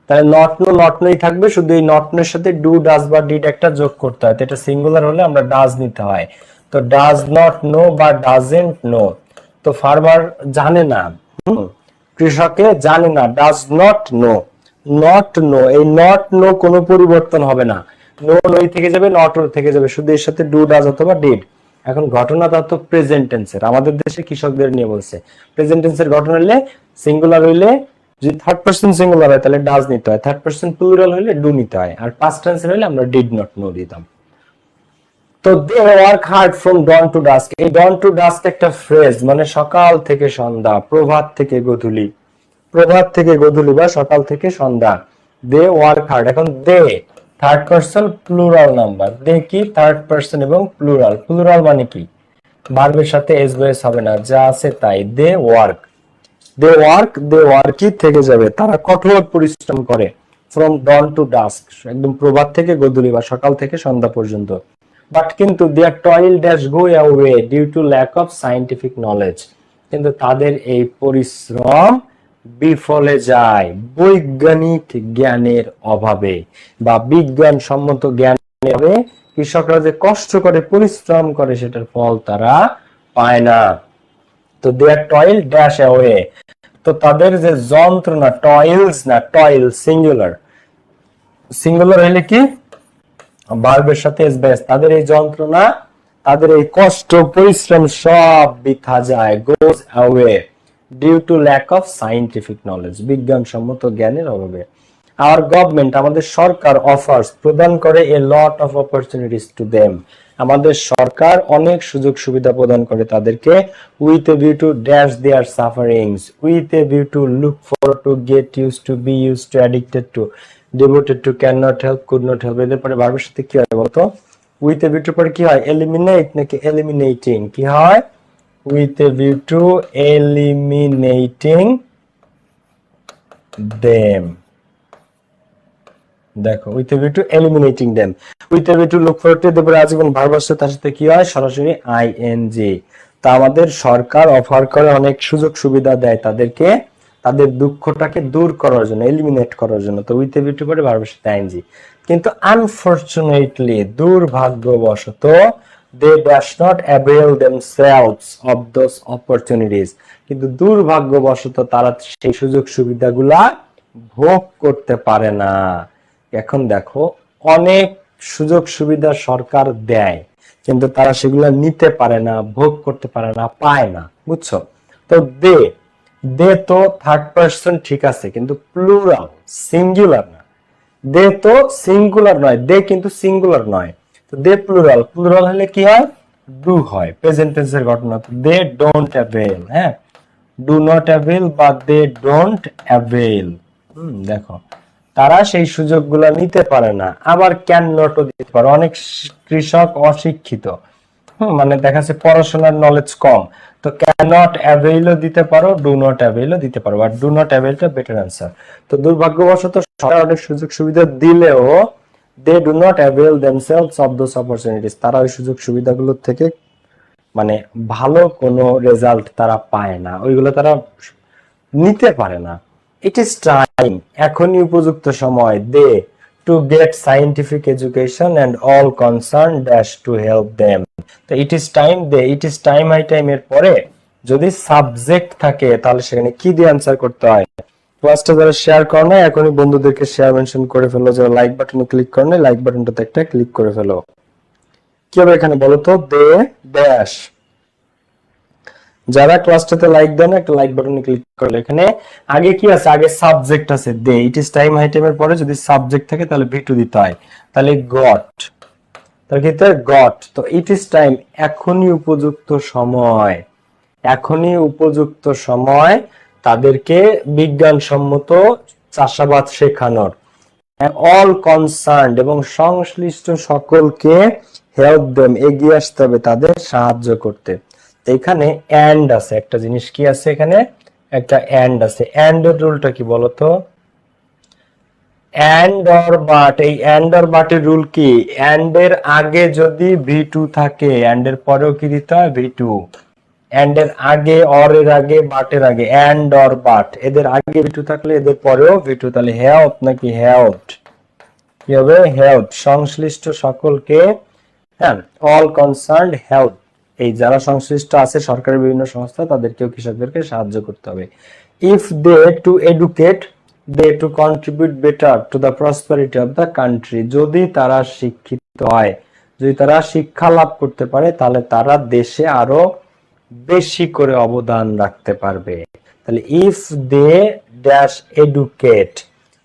তাহলে নট নো নট নোই থাকবে, শুধু এই নট নোর সাথে ডু, ডাজ বা ডিড একটা যোগ করতে হয়। তো এটা সিঙ্গুলার হলে আমরা ডাজ নিতে হয়। তো ডাজ নট নো বা ডাজেন্ট নো, তো ফার্মার জানে না, কৃষকে জানে না, does not no. Not know, এই নট নো কোনো পরিবর্তন হবে না, নো নই থেকে যাবে, নট ও থেকে যাবে, শুধু এর সাথে ডু, ডাজ অথবা ডিড। এখন ঘটনাটা তো প্রেজেন্ট টেন্সের, আমাদের দেশে কৃষকদের নিয়ে বলছে। প্রেজেন্ট টেন্সের ঘটনা হলে, সিঙ্গুলার হইলে, যদি থার্ড পারসন সিঙ্গুলার হয় তাহলে ডাজ নিতে হয়, থার্ড পারসন প্লুরাল হলে ডু নিতে হয়, আর পাস্ট টেন্সের হলে আমরা ডিড নট নো দিতাম। তো they work hard from dawn to dusk, এই ডন টু ডাস্ক একটা ফ্রেজ, মানে সকাল থেকে সন্ধ্যা, প্রভাত থেকে গধূলি, প্রভাত থেকে গধূলি বা সকাল থেকে সন্ধ্যা। দে ওয়ার্ক হার্ড, এখন দে থার্ড পারসন প্লুরাল নাম্বার, দে কি? থার্ড পারসন এবং প্লুরাল। প্লুরাল মানে কি? ভার্বের সাথে এস বেস হবে না, যা আছে তাই। দে ওয়ার্ক, দে ওয়ার্ক, দে ওয়ার্কই থেকে যাবে, তারা কঠোর পরিশ্রম করে। ফ্রম ডন টু ডাস্ক, একদম প্রভাত থেকে গধূলি বা সকাল থেকে সন্ধ্যা পর্যন্ত। বাট কিন্তু their toil dash go away due to lack of scientific knowledge, কিন্তু তাদের এই পরিশ্রম বিফলে যায় বৈজ্ঞানিক জ্ঞানের অভাবে বা বিজ্ঞানসম্মত জ্ঞানের অভাবে। কৃষকরা যে কষ্ট করে পরিশ্রম করে সেটার ফল তারা পায় না। তো দেয়ার টয়েল ড্যাশ অ্যাওয়ে, তো তাদের যে যন্ত্রণা, টয়েলস না, টয়েল সিঙ্গুলার, সিঙ্গুলার হইলে কি ভার্বের সাথে এস বেস, তাদের এই যন্ত্রণা, তাদের এই কষ্ট পরিশ্রম সব বৃথা যায়, goes away due to lack of scientific knowledge, বিজ্ঞানসম্মত জ্ঞানের অভাবে। আওয়ার গভর্নমেন্ট, আমাদের সরকার, অফার্স প্রদান করে a lot of opportunities to them, আমাদের সরকার অনেক সুযোগ সুবিধা প্রদান করে তাদেরকে, with a view to dash their sufferings, with a view to look for, to get use to, be use to, addicted to, devoted to, can not help, could not help. এদের পরে ভার্বের সাথে কি হয় বলতো? উইথ এ ভিউ টু পরে কি হয়? এলিমিনেট নাকি এলিমিনেটিং? কি হয়? With a view to eliminating them. দেখো, with a view to eliminating them, with a view to look for to, তারপরে আজীবন ভার্ব আসছে, তার সাথে কি হয়? সরাসরি আইএনজি। তা আমাদের সরকার অফার করে, অনেক সুযোগ সুবিধা দেয় তাদেরকে, তাদের দুঃখটাকে দূর করার জন্য, এলিমিনেট করার জন্য। তো উইথ এ ভিউ টু পরে ভার্বের সাথে আইএনজি। কিন্তু আনফরচুনেটলি, দুর্ভাগ্যবশত, they dash not avail themselves of those opportunities, কিন্তু দুর্ভাগ্যবশত তারা সেই সুযোগ সুবিধাগুলা ভোগ করতে পারে না। এখন দেখো, অনেক সুযোগ সুবিধা সরকার দেয় কিন্তু তারা সেগুলো নিতে পারে না, ভোগ করতে পারে না, পায় না, বুঝছো? তো দে, দে তো থার্ড পারসন ঠিক আছে, কিন্তু প্লুরাল, সিঙ্গুলার না। দে তো সিঙ্গুলার নয়, দে কিন্তু সিঙ্গুলার নয়। তো দে প্লুরাল, প্লুরাল হলে কি হয়? ডু হয়, প্রেজেন্ট টেন্সের ঘটনা। তো দে ডোন্ট অ্যাভেল, হ্যাঁ, ডু নট অ্যাভেল বা দে ডোন্ট অ্যাভেল। দেখো, তারা সেই সুযোগগুলো নিতে পারে না। আবার ক্যান নটও দিতে পারে, অনেক কৃষক অশিক্ষিত, মানে দেখা যাচ্ছে পড়াশোনার নলেজ কম, তো ক্যান নট অ্যাভেইলও দিতে পারো, ডু নট অ্যাভেইলও দিতে পারো, বাট ডু নট অ্যাভেইলটা বেটার অ্যান্সার। তো দুর্ভাগ্যবশত সরকার অনেক সুযোগ সুবিধা দিলেও they do not avail themselves of those opportunities, তারা ওই সুযোগ সুবিধাগুলোর থেকে মানে ভালো কোনো রেজাল্ট তারা পায় না, ওইগুলো তারা নিতে পারে না। ইট ইজ টাইম, এখনই উপযুক্ত সময়, they to get scientific education and all concern dash to help them. তো it is time, they, it is time, I time এর পরে যদি সাবজেক্ট থাকে তাহলে সেখানে কি দিয়ে আনসার করতে হয়? ক্লাসটা যারা শেয়ার করো না, এখনই বন্ধুদেরকে শেয়ার মেনশন করে ফেলো, যারা লাইক বাটনে ক্লিক করো না, লাইক বাটনটাতে একটা ক্লিক করে ফেলো। কি হবে এখানে বলো তো? দে ড্যাশ, যারা ক্লাসটাতে লাইক দেন একটা লাইক বাটনে ক্লিক করলে, এখানে আগে কি আছে? আগে সাবজেক্ট আছে দে, ইট ইজ টাইম হাই টাইমের পরে যদি সাবজেক্ট থাকে তাহলে ভি টু দিতে হয়, তাহলে গট, তার ক্ষেত্রে গট। তো ইট ইজ টাইম, এখনই উপযুক্ত সময়, এখনই উপযুক্ত সময় তাদেরকে বিজ্ঞানসম্মত চাষাবাদ শেখানোর। অল কনসার্নড, এবং সংশ্লিষ্ট সকলকে, হেল্প দেম, এগিয়ে আসতে হবে তাদের সাহায্য করতে। এখানে এন্ড আছে, একটা জিনিস কি আছে এখানে? একটা এন্ড আছে। এন্ড এর রুলটা কি বলতো? এন্ড অর বাট, এই এন্ড অর বাট এর রুল কি? এন্ড এর আগে যদি ভি টু থাকে, এন্ড এর পরেও কি দিতে হয়? V two. এন্ড এর আগে, অর এর আগে, বাট এর আগে, এন্ড অর বাট, এদের আগে ভি টু থাকলে এদের পরেও ভি টু। তাহলে হেল্প নাকি হেল্পড? কি হবে? হেল্প, সংশ্লিষ্ট সকলকে, হ্যাঁ, অল কনসার্নড হেল্প, এই যারা সংশ্লিষ্ট আছে সরকারের বিভিন্ন সংস্থা, তাদেরকেও কৃষকদেরকে সাহায্য করতে হবে। If they to educate, they to contribute better to the prosperity of the country, যদি তারা শিক্ষিত হয়, যদি তারা শিক্ষা লাভ করতে পারে, তাহলে তারা দেশে আরো বেশি করে অবদান রাখতে পারবে। তাহলে if they dash educate,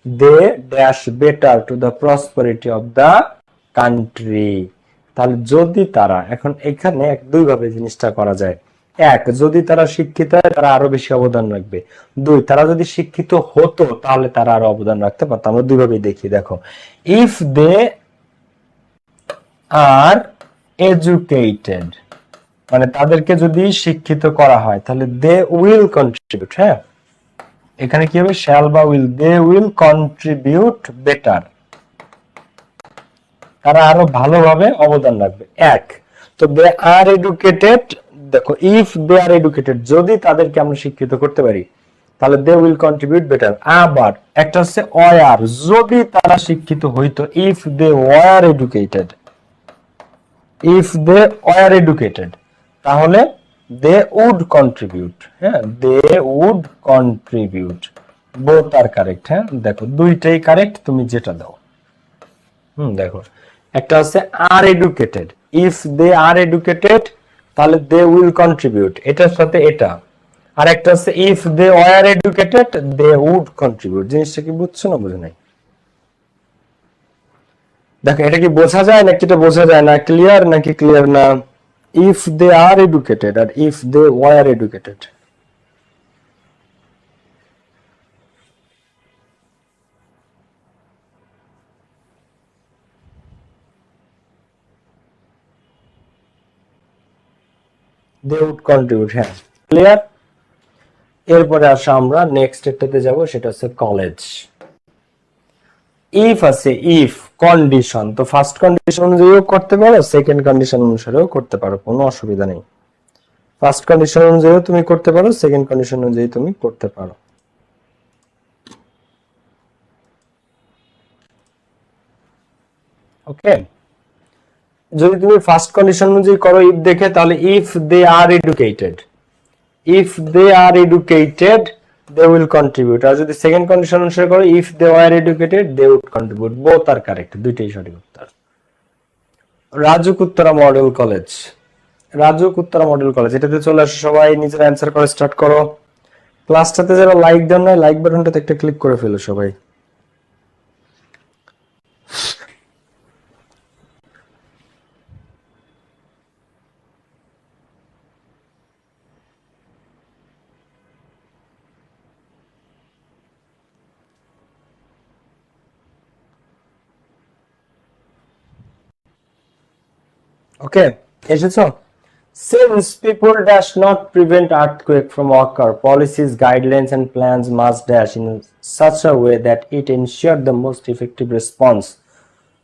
they dash better to the prosperity of the country. তাহলে যদি তারা, এখন এখানে দুই ভাবে জিনিসটা করা যায়। এক, যদি তারা শিক্ষিত হয় তারা আরো বেশি অবদান রাখবে। দুই, তারা যদি শিক্ষিত হতো তাহলে তারা আরো অবদান রাখতে পারতো। আমরা দুই ভাবেই দেখি। দেখো, ইফ দে আর এডুকেটেড, মানে তাদেরকে যদি শিক্ষিত করা হয় তাহলে দে উইল কন্ট্রিবিউট, হ্যাঁ, এখানে কি হবে? শ্যাল বা will, they will contribute better, তারা আরো ভালোভাবে অবদান রাখবে। এক, তো দে আর এডুকেটেড, দেখো ইফ দে আর এডুকেটেড, যদি তাদেরকে আমরা শিক্ষিত করতে পারি তাহলে দে উইল কন্ট্রিবিউট বেটার। আবার একটা হচ্ছে ওয়ার, যদি তারা শিক্ষিত হইতো, if they were educated, if they were educated তাহলে দে উড কন্ট্রিবিউট। হ্যাঁ, they would contribute, both are correct. হ্যাঁ দেখো দুইটাই কারেক্ট, তুমি যেটা দাও। দেখো একটা হচ্ছে are educated, if they are educated তাহলে দে উইল কন্ট্রিবিউট, এটার সাথে এটা। আর একটা হচ্ছে if they were educated they would contribute. জিনিসটা কি বুঝছো না বুঝো নাই? দেখো এটা কি বোঝা যায় নাকি এটা বোঝা যায় না? ক্লিয়ার নাকি ক্লিয়ার না? ইফ দে আর এডুকেটেড আর if they were educated. They would contribute. হ্যাঁ ক্লিয়ার। এরপরে আসা আমরা নেক্সট এটাতে যাব, সেটা হচ্ছে কলেজ। ইফ আছে, ইফ কন্ডিশন, তো ফার্স্ট কন্ডিশন অনুযায়ীও করতে পারো, সেকেন্ড কন্ডিশন অনুসারেও করতে পারো, কোনো অসুবিধা নেই। ফার্স্ট কন্ডিশন অনুযায়ীও তুমি করতে পারো, সেকেন্ড কন্ডিশন অনুযায়ী তুমি করতে পারো। ওকে, যদি তুমি ফার্স্ট কন্ডিশন অনুযায়ী করো ইফ দেখে, তাহলে if they are educated, if they are educated they will contribute. আর যদি সেকেন্ড কন্ডিশন অনুসারে করো if they were educated they would contribute, both are correct, দুইটাই সঠিক উত্তর। Rajuk Uttara model college, Rajuk Uttara model college, এটাতে চলে আসো সবাই, নিজের অ্যান্সার করে স্টার্ট করো। ক্লাসটাতে যারা লাইক দেন না, লাইক বাটনটাতে একটা ক্লিক করে ফেলো সবাই। ওকে, এসেছো? Since people does not prevent earthquake from occur, policies, guidelines and plans must dash in such a way that it ensure the most effective response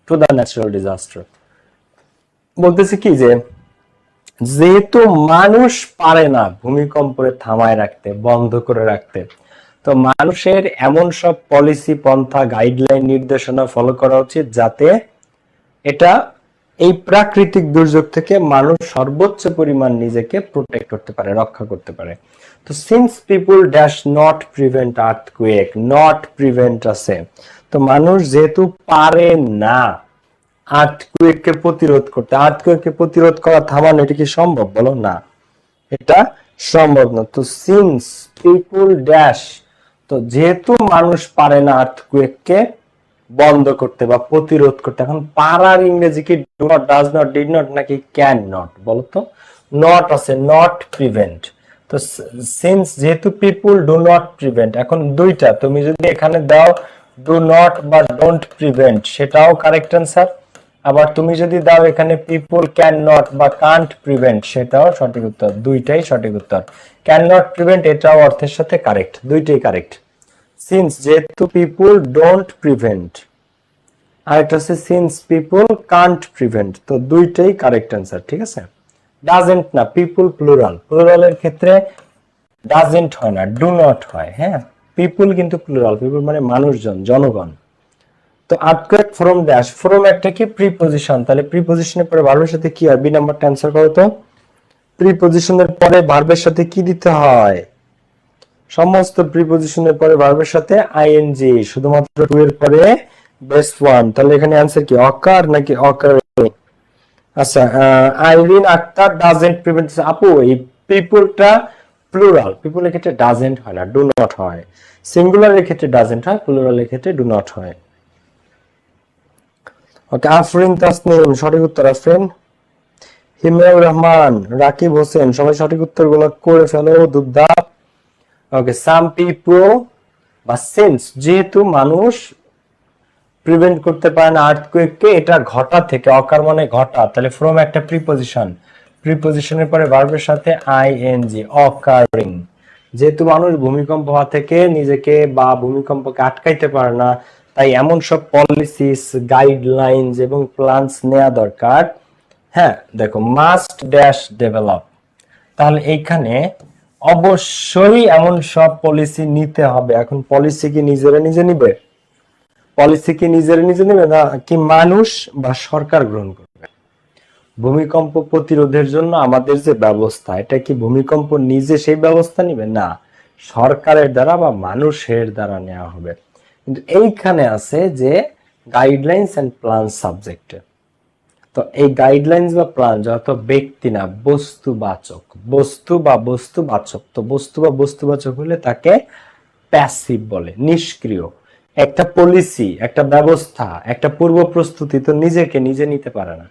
to the natural disaster. বলতেছে কি যে যেহেতু মানুষ পারে না ভূমিকম্পে থামায় রাখতে, বন্ধ করে রাখতে, তো মানুষের এমন সব পলিসি, পন্থা, গাইডলাইন, নির্দেশনা ফলো করা উচিত যাতে এটা এই প্রাকৃতিক দুর্যোগ থেকে মানুষ সর্বোচ্চ পরিমাণ নিজেকে প্রোটেক্ট করতে পারে, রক্ষা করতে পারে। তো since people dash not prevent earthquake, not prevent আছে, তো মানুষ যেহেতু পারে না আর্থকুয়েককে প্রতিরোধ করতে, আর্থকুয়েককে প্রতিরোধ করা, থামানো, এটা কি সম্ভব? বলো না, এটা সম্ভব না। তো সিন্স পিপল ড্যাশ, তো যেহেতু মানুষ পারে না আর্থকুয়েককে বন্ধ করতে বা প্রতিরোধ করতে। এখন পারার ইংরেজি কি do not, does not, did not নাকি ক্যান নট? বলো তো। নট আছে, নট প্রিভেন্ট। তো সিন্স যেহেতু পিপল ডু নট প্রিভেন্ট, এখন দুইটা তুমি যদি এখানে দাও ডু নট বা ডোন্ট প্রিভেন্ট, সেটাও কারেক্ট অ্যান্সার। আবার তুমি যদি দাও এখানে পিপল ক্যান নট বা কান্ট প্রিভেন্ট, সেটাও সঠিক উত্তর, দুইটাই সঠিক উত্তর। ক্যান নট প্রিভেন্ট এটাও অর্থের সাথে কারেক্ট, দুইটাই কারেক্ট। সিন্স যেহেতু পিপল ডোন্ট প্রিভেন্ট, আর একটা হচ্ছে সিন্স পিপল কান্ট প্রিভেন্ট, তো দুইটাই কারেক্ট অ্যান্সার। ঠিক আছে, ডাজেন্ট না, পিপল প্লুরাল, প্লুরালের ক্ষেত্রে ডাজেন্ট হয় না, ডু নট হয়। হ্যাঁ, পিপল কিন্তু প্লুরাল, পিপল মানে মানুষজন, জনগণ। তো আর্থকুয়েক ফ্রম ড্যাশ, ফ্রম একটা কি প্রিপজিশন, তাহলে প্রিপজিশনের পরে ভার্বের সাথে কি হয়? বি নাম্বারটা অ্যান্সার করো তো। প্রিপজিশনের পরে ভার্বের সাথে কি দিতে হয়? সমস্ত প্রিপজিশনের পরে ভার্বের সাথে আইএনজি, শুধুমাত্র টু এর পরে বেস্ট ওয়ান। তাহলে এখানে অ্যান্সার কি অকার নাকি অকারিং? আচ্ছা, আইরিন আক্তার ডাজেন্ট প্রিভেন্ট। আপু এই পিপলটা প্লুরাল, পিপলের ক্ষেত্রে ডাজেন্ট হয় না, ডু নট হয়। সিঙ্গুলারের ক্ষেত্রে ডাজেন্ট হয়, প্লুরালের ক্ষেত্রে ডু নট হয়। ওকে, আফরিন তাসনিম সঠিক উত্তর। আফরিন, হিমেউর রহমান, রাকিব হোসেন, সবাই সঠিক উত্তরগুলো করে ফেলো, দুধা। ওকে, সাম পিপল বা সিন্স যেহেতু মানুষ প্রিভেন্ট করতে পারে না আর্থকুয়েককে, এটা ঘটা থেকে, অকার মানে ঘটা, তাহলে ফ্রম একটা প্রিপজিশন, প্রিপজিশনের পরে ভার্বের সাথে আইএনজি, অকারিং। যেহেতু মানুষ ভূমিকম্প হওয়া থেকে নিজেকে বা ভূমিকম্পকে আটকাইতে পারে না, তাই এমন সব পলিসিস, গাইডলাইনস এবং প্ল্যানস নেওয়া দরকার। হ্যাঁ দেখো, মাস্ট ড্যাশ ডেভেলপ, তাহলে এইখানে অবশ্যই এমন সব পলিসি নিতে হবে। এখন পলিসি কি নিজেরা নিজে নিবে? পলিসি কি নিজেরা নিজে নেবে না কি মানুষ বা সরকার গ্রহণ করবে? ভূমিকম্প প্রতিরোধের জন্য আমাদের যে ব্যবস্থা, এটা কি ভূমিকম্প নিজে সেই ব্যবস্থা নিবে? না, সরকারের দ্বারা বা মানুষের দ্বারা নেওয়া হবে। কিন্তু এইখানে আছে যে গাইডলাইন্স এন্ড প্ল্যান সাবজেক্টে। তো এই গাইডলাইন্স বা প্ল্যান যত ব্যক্তি না বস্তুবাচক, বস্তু বা বস্তুবাচক, তো বস্তু বা বস্তুবাচক হলে তাকে প্যাসিভ বলে, নিষ্ক্রিয়। একটা পলিসি, একটা ব্যবস্থা, একটা পূর্ব প্রস্তুতি তো নিজেকে নিজে নিতে পারে না,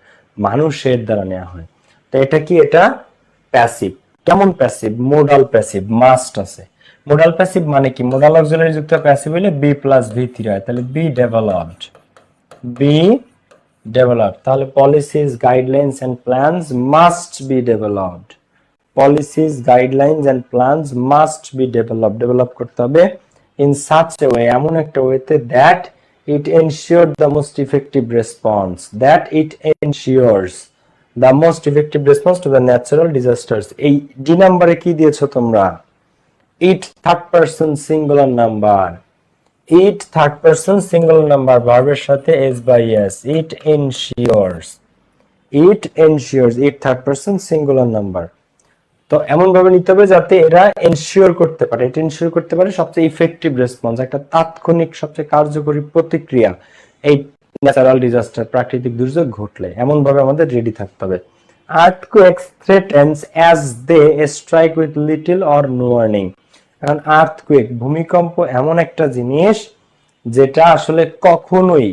মানুষের দ্বারা নেওয়া হয়। তো এটা কি? এটা প্যাসিভ। কেমন প্যাসিভ? মোডাল প্যাসিভ, মাস্ট আছে। মোডাল প্যাসিভ মানে কি? মোডাল অক্সিলারি যুক্ত প্যাসিভ হলে বি প্লাস ভি থ্রি হয়, তাহলে বি ডেভেলপড, বি developed. তাহলে policies, guidelines and plans must be developed. Policies, guidelines and plans must be developed. Develop করতে হবে in such a way, এমন একটা ওয়েতে that it ensures the most effective response, that it ensures the most effective response to the natural disasters. এই D নাম্বারে কি দিয়েছো তোমরা? it third person singular number, it third person single number ভার্বের সাথে s by s, it ensures, it ensures, it third person singular number। তো এমন ভাবে নিতে হবে যাতে এরা এনশিওর করতে পারে, এটা এনশিওর করতে পারে সবচেয়ে ইফেক্টিভ রেসপন্স, একটা তাৎক্ষণিক সবচেয়ে কার্যকরী প্রতিক্রিয়া এই ন্যাচারাল ডিজাস্টার, প্রাকৃতিক দুর্যোগ ঘটলে এমন ভাবে আমাদের রেডি থাকতে হবে। Earthquakes threatens as they strike with little or no warning. এখন আর্থকুয়েক, ভূমিকম্প এমন একটা জিনিস যেটা আসলে কখনোই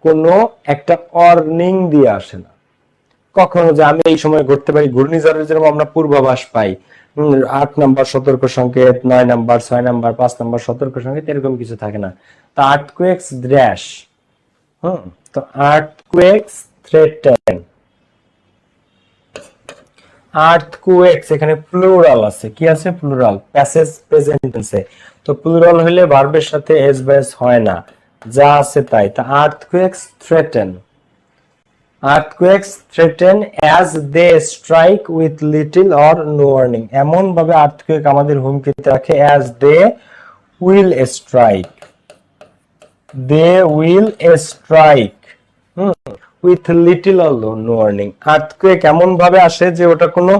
কোনো একটা ওয়ার্নিং দিয়ে আসে না। কখনো যে আমি এই সময় ঘটতে পারি, ঘূর্ণিঝড়ের যেরকম আমরা পূর্বাভাস পাই, 8 নাম্বার সতর্ক সংকেত, 9 নাম্বার, 6 নাম্বার, 5 নাম্বার সতর্ক সংকেত, এরকম কিছু থাকে না। তো আর্থকুয়েকস ড্র্যাশ, তো আর্থকুয়েকস থ্রেটেন, আর্থকুয়েকস এখানে প্লুরাল আছে, কি আছে? প্লুরাল, প্যাসেজ প্রেজেন্ট টেন্সে। তো প্লুরাল হলে ভার্বের সাথে এস বা এস হয় না, যা আছে তাই। তা আর্থকুয়েকস threaten, earthquakes threaten as they strike with little or no warning। এমন ভাবে আর্থকুয়েক আমাদের হুমকিতে রাখে as they will strike, they will strike with little or no warning। Earthquake এমন ভাবে আসে যে ওটা কোনো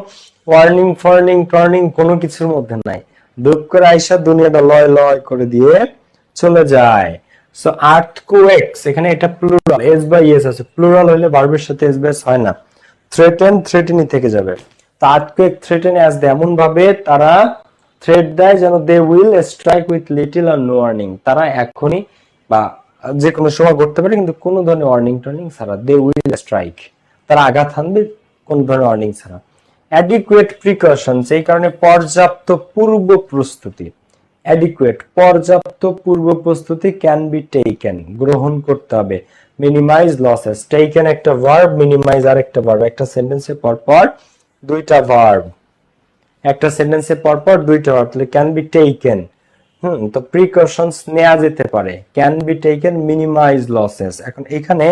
ওয়ার্নিং ফর্নিং টর্নিং কোনো কিছুর মধ্যে নাই, দুঃখ করে আইসা দুনিয়াটা লয় লয় করে দিয়ে চলে যায়। সো আর্থকুয়েকস এখানে এটা প্লুরাল, এস বাই এস আছে, প্লুরাল হলে ভার্বের সাথে এস বাই এস হয় না, থ্রেটেন থ্রেটেনই থেকে যাবে। তো আর্থকুয়েক থ্রেটেন অ্যাজ দে, এমন ভাবে তারা থ্রেট দেয় যেন they will strike with little or no warning, তারা এখনই বা যে কোনো সময় ঘটতে পারে কিন্তু কোনো ধরনের ওয়ার্নিং টর্নিং ছাড়া, দে উইল স্ট্রাইক, তারা আঘাত হানবে কোন ধরনের ওয়ার্নিং ছাড়া। অ্যাডিকুয়েট প্রিকশনস, এই কারণে পর্যাপ্ত পূর্ব প্রস্তুতি, অ্যাডিকুয়েট পর্যাপ্ত পূর্ব প্রস্তুতি ক্যান বি টেকেন গ্রহণ করতে হবে। মিনিমাইজ লসেস, টেকেন একটা ভার্ব, মিনিমাইজ আর একটা ভার্ব, একটা সেন্টেন্সে পরপর দুইটা ভার্ব, একটা সেন্টেন্সে পরপর দুইটা ভার্ব, তাহলে ক্যান বি টেকেন। তো প্রিকশনস নেওয়া যেতে পারে, can be taken, minimise losses. এখন এখানে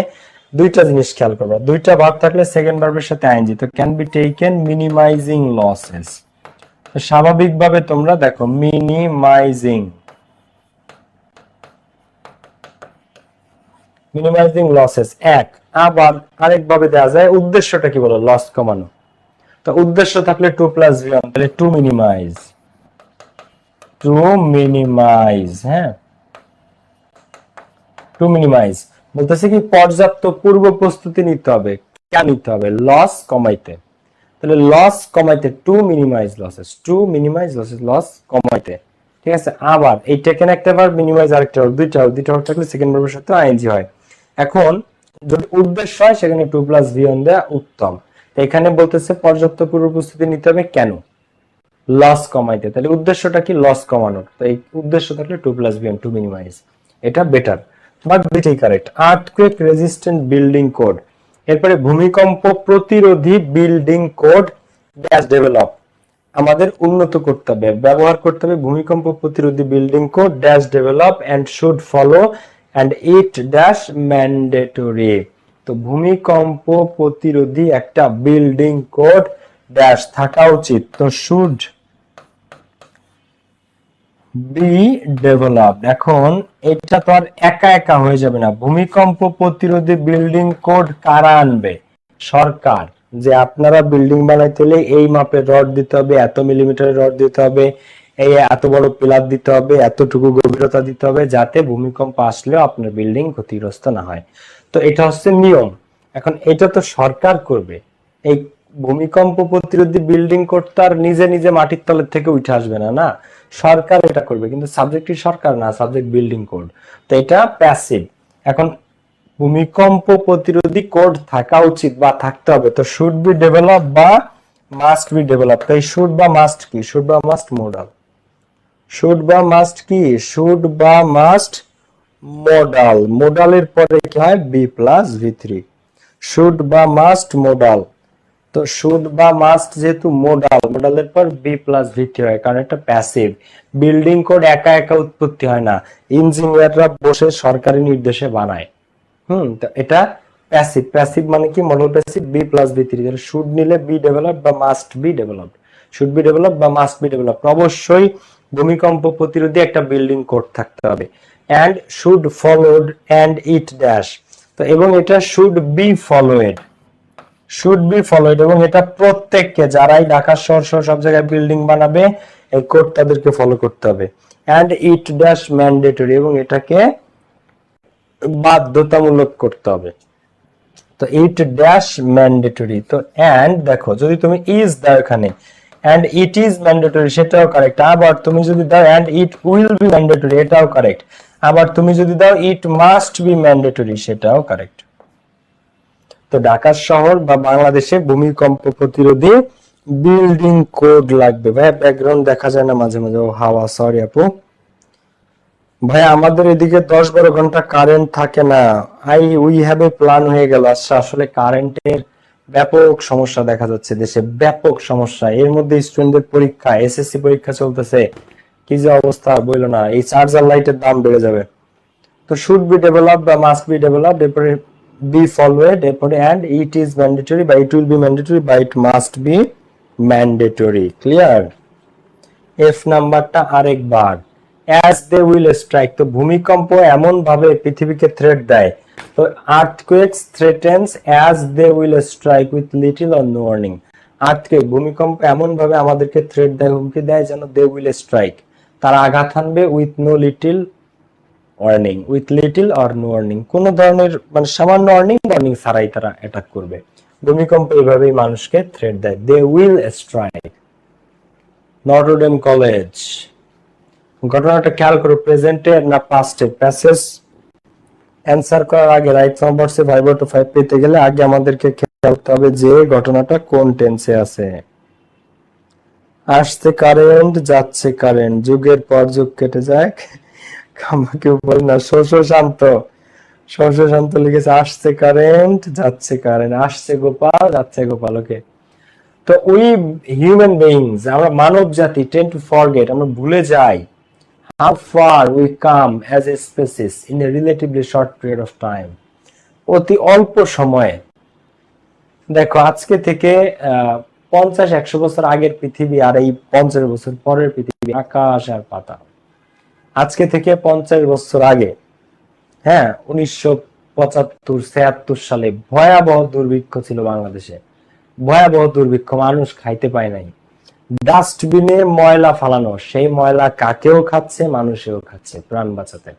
দুইটা জিনিস খেয়াল করবে, দুইটা ভার্ব থাকলে সেকেন্ড ভার্বের সাথে আইএনজি, তো can be taken minimising losses. স্বাভাবিকভাবে তোমরা দেখো মিনিমাইজিং, মিনিমাইজিং লসেস এক, আবার আরেক ভাবে দেওয়া যায় উদ্দেশ্যটা কি বলো? লস কমানো। তো উদ্দেশ্য থাকলে টু প্লাস ভি ওয়ান, তাহলে টু মিনিমাইজ, টু মিনিমাইজ, হ্যাঁ টু মিনিমাইজ বলতেছে কি পর্যাপ্ত পূর্ব প্রস্তুতি নিতে হবে, কেন নিতে হবে? লস কমাইতে। তাহলে লস কমাইতে, to minimise losses, to minimise losses, loss কমাইতে, ঠিক আছে। আবার এই টেকেন একটা ভার্ব, মিনিমাইজ আরেকটা ভার্ব, দুইটা ভার্ব থাকলে সেকেন্ড ভার্বের সাথে আইএনজি হয়। এখন যদি উদ্দেশ্য হয় সেখানে টু প্লাস ভি ওয়ান দেয়া উত্তম। এখানে বলতেছে পর্যাপ্ত পূর্ব প্রস্তুতি নিতে হবে, কেন? লস কমাইতে। তাহলে উদ্দেশ্যটা কি? লস কমানোর। তো এই উদ্দেশ্য থাকলে two plus V one, to minimise, এটা বেটার, বাট দুইটাই correct. Earthquake resistant building code, এরপরে ভূমিকম্প প্রতিরোধী বিল্ডিং কোড ড্যাশ ডেভেলপ, আমাদের উন্নত করতে হবে, ব্যবহার করতে হবে ভূমিকম্প প্রতিরোধী building code dash develop and should follow and it dash mandatory. তো ভূমিকম্প প্রতিরোধী একটা বিল্ডিং কোড ড্যাশ থাকা উচিত, তো শুড বি ডেভেলপড। এখন এটা তো আর একা একা হয়ে যাবে না, ভূমিকম্প প্রতিরোধী বিল্ডিং কোড কারা আনবে? সরকার। যে আপনারা বিল্ডিং বানাইতে হলে এই মাপের রড দিতে হবে, এত মিলিমিটারের রড দিতে হবে, এই এত বড় পিলার দিতে হবে, এতটুকু গভীরতা দিতে হবে, যাতে ভূমিকম্প আসলেও আপনার বিল্ডিং ক্ষতিগ্রস্ত না হয়। তো এটা হচ্ছে নিয়ম। এখন এটা তো সরকার করবে। এই ভূমিকম্প প্রতিরোধী বিল্ডিং করতে আর নিজে নিজে মাটির তলের থেকে উঠে আসবে না, না, সরকার এটা করবে, কিন্তু সাবজেক্টই সরকার না, সাবজেক্ট বিল্ডিং কোড। তো এটা প্যাসিভ। এখন ভূমিকম্প প্রতিরোধী কোড থাকা উচিত বা থাকতে হবে, তো শুড বি ডেভেলপ বা মাস্ট বি ডেভেলপ। তো এই শুড বা মাস্ট কি? শুড বা মাস্ট মডাল। শুড বা মাস্ট কি? শুড বা মাস্ট মডাল। মডালের পরে কি হয়? বি প্লাস ভি3। শুড বা মাস্ট মডাল। তো শুড বা মাস্ট যেহেতু মডাল, মডালের পর বি প্লাস ভি3 হয়, কারণ এটা প্যাসিভ। বিল্ডিং কোড একা একা উৎপত্তি হয় না, ইঞ্জিনিয়াররা বসে সরকারি নির্দেশে বানায়। তো এটা প্যাসিভ। প্যাসিভ মানে কি? মডাল প্যাসিভ, বি প্লাস ভি3। তাহলে শুড নিলে বি ডেভেলপ বা must be develop. Should be develop বা মাস্ট বি ডেভেলপ। অবশ্যই ভূমিকম্প প্রতিরোধী একটা বিল্ডিং কোড থাকতে হবে। And should followed and it dash. তো এবং এটা should be followed, should be followed, এবং এটা প্রত্যেককে, যারাই ঢাকা শহর সহ সব জায়গায় বিল্ডিং বানাবে, এই কোড তাদেরকে ফলো করতে হবে। এন্ড ইট ড্যাশ ম্যান্ডেটরি, এবং এটাকে বাধ্যতামূলক করতে হবে। তো ইট ড্যাশ ম্যান্ডেটরি। তো এন্ড দেখো, যদি তুমি ইজ দাও এখানে, এন্ড ইট ইজ ম্যান্ডেটরি, সেটাও কারেক্ট। আবার তুমি যদি দাও and it will be mandatory, এটাও কারেক্ট। আবার তুমি যদি দাও ইট মাস্ট বি ম্যান্ডেটরি, সেটাও কারেক্ট। তো ঢাকা শহর বা বাংলাদেশে ভূমিকম্প প্রতিরোধী বিল্ডিং কোড লাগবে। ভাই ব্যাকগ্রাউন্ড দেখা যায় না মাঝে মাঝে, ও হাওয়া, সরি আপু। ভাই আমাদের এদিকে 10-12 ঘন্টা কারেন্ট থাকে না। উই হ্যাভ এ প্ল্যান হয়ে গেল। আচ্ছা, আসলে কারেন্টের ব্যাপক সমস্যা দেখা যাচ্ছে দেশে, ব্যাপক সমস্যা। এর মধ্যে স্টুডেন্টদের পরীক্ষা, এসএসসি পরীক্ষা চলতেছে, কি যে অবস্থা বইলো না। এই চার্জার লাইটের দাম বেড়ে যাবে। তো শুড বি ডেভেলপ বা মাস্ট বি ডেভেলপ, এরপরে বি ফলোয়েড, এরপরে এন্ড ইট ইজ ম্যান্ডেটরি বা ইট উইল বি ম্যান্ডেটরি বা ইট must be mandatory. Clear? F নাম্বারটা আরেকবার, অ্যাজ দে উইল স্ট্রাইক। তো ভূমিকম্প এমন ভাবে পৃথিবীকে থ্রেট দেয়, তো earthquakes threatens as they will strike with little or no warning. Earthquake, ভূমিকম্প এমন ভাবে আমাদেরকে থ্রেট দেয়, হুমকি দেয়, যেন দে উইল স্ট্রাইক, তারা আঘাত হানবে, with no little warning, with little or no warning, কোন ধরনের মানে সামান্য ওয়ার্নিং ছাড়াই তারা অ্যাটাক করবে। ভূমিকম্প এইভাবেই মানুষকে থ্রেট দেয়, they will strike. Notre Dame College, ঘটনাটা খেয়াল করো, প্রেজেন্টে না পাস্টে? প্যাসেজ অ্যান্সার করার আগে, রাইট ফ্রম ভার্সে ভার্ব টু 5 পেতে গেলে আগে আমাদেরকে খেয়াল করতে হবে যে ঘটনাটা কোন টেন্সে আছে। আসছে কারেন্ট, যাচ্ছে কারেন্ট, যুগের পর যুগ কেটে যায়, কেউ বলে না। শস্য শান্ত, শস্য শান্ত লিখেছে আসছে কারেন্ট, যাচ্ছে কারেন্ট, আসছে গোপাল, যাচ্ছে গোপাল। ওকে। তো উই হিউম্যান বিইংস, আমরা মানব জাতি, টেন্ড টু ফরগেট, আমরা ভুলে যাই how far we come as a species in a relatively short period of time, অতি অল্প সময়ে। দেখো আজকে থেকে 50-100 বছর আগের পৃথিবী আর এই 50 বছর পরের পৃথিবী, আকাশ আর পাতাল। আজকে থেকে 50 বছর আগে, হ্যাঁ, 1975-76 সালে ভয়াবহ দুর্ভিক্ষ ছিল বাংলাদেশে, ভয়াবহ দুর্ভিক্ষ, মানুষ খাইতে পায় নাই। ডাস্টবিনে ময়লা ফালানো, সেই ময়লা কাকেও খাচ্ছে, মানুষেও খাচ্ছে প্রাণ বাঁচাতে।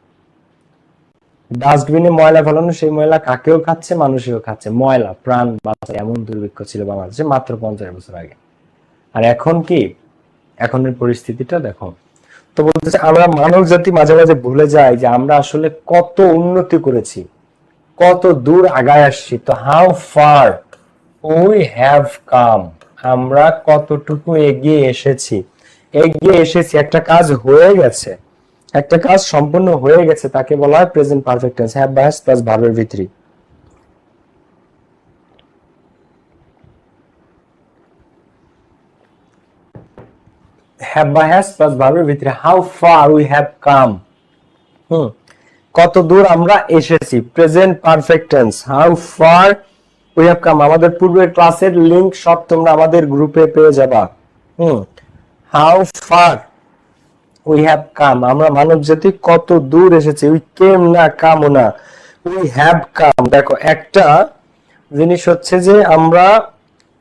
ডাস্টবিনে ময়লা ফেলানো, সেই ময়লা কাকেও খাচ্ছে, মানুষেও খাচ্ছে, ময়লা প্রাণ বাঁচায়, এমন দুর্ভিক্ষ ছিল বাংলাদেশে মাত্র 50 বছর আগে। আর এখন কি, এখনের পরিস্থিতিটা দেখো। তো বলতেছে আমরা মানব জাতি মাঝে মাঝে ভুলে যাই যে আমরা আসলে কত উন্নতি করেছি, কত দূর আগায় আসছি। তো how far we have come, আমরা কতটুকু এগিয়ে এসেছি। এগিয়ে এসেছি, একটা কাজ হয়ে গেছে, একটা কাজ সম্পূর্ণ হয়ে গেছে, তাকে বলা হয় প্রেজেন্ট পারফেক্ট টেন্স, হ্যাভ বা হ্যাজ প্লাস ভার্বের ভি3। হ্যাভ বা হ্যাজ প্লাস ভার্বের ভি3, how far we have come, কত দূর আমরা এসেছি। Present perfect tense, how far we have come, আমাদের পূর্বের ক্লাসের লিংক সব তোমরা আমাদের গ্রুপে পেয়ে যাবা। How far we have come, আমরা মানব জাতি কত দূর এসেছি। উই কেম না, কামও না, উই হ্যাভ কাম। দেখো একটা জিনিস হচ্ছে যে আমরা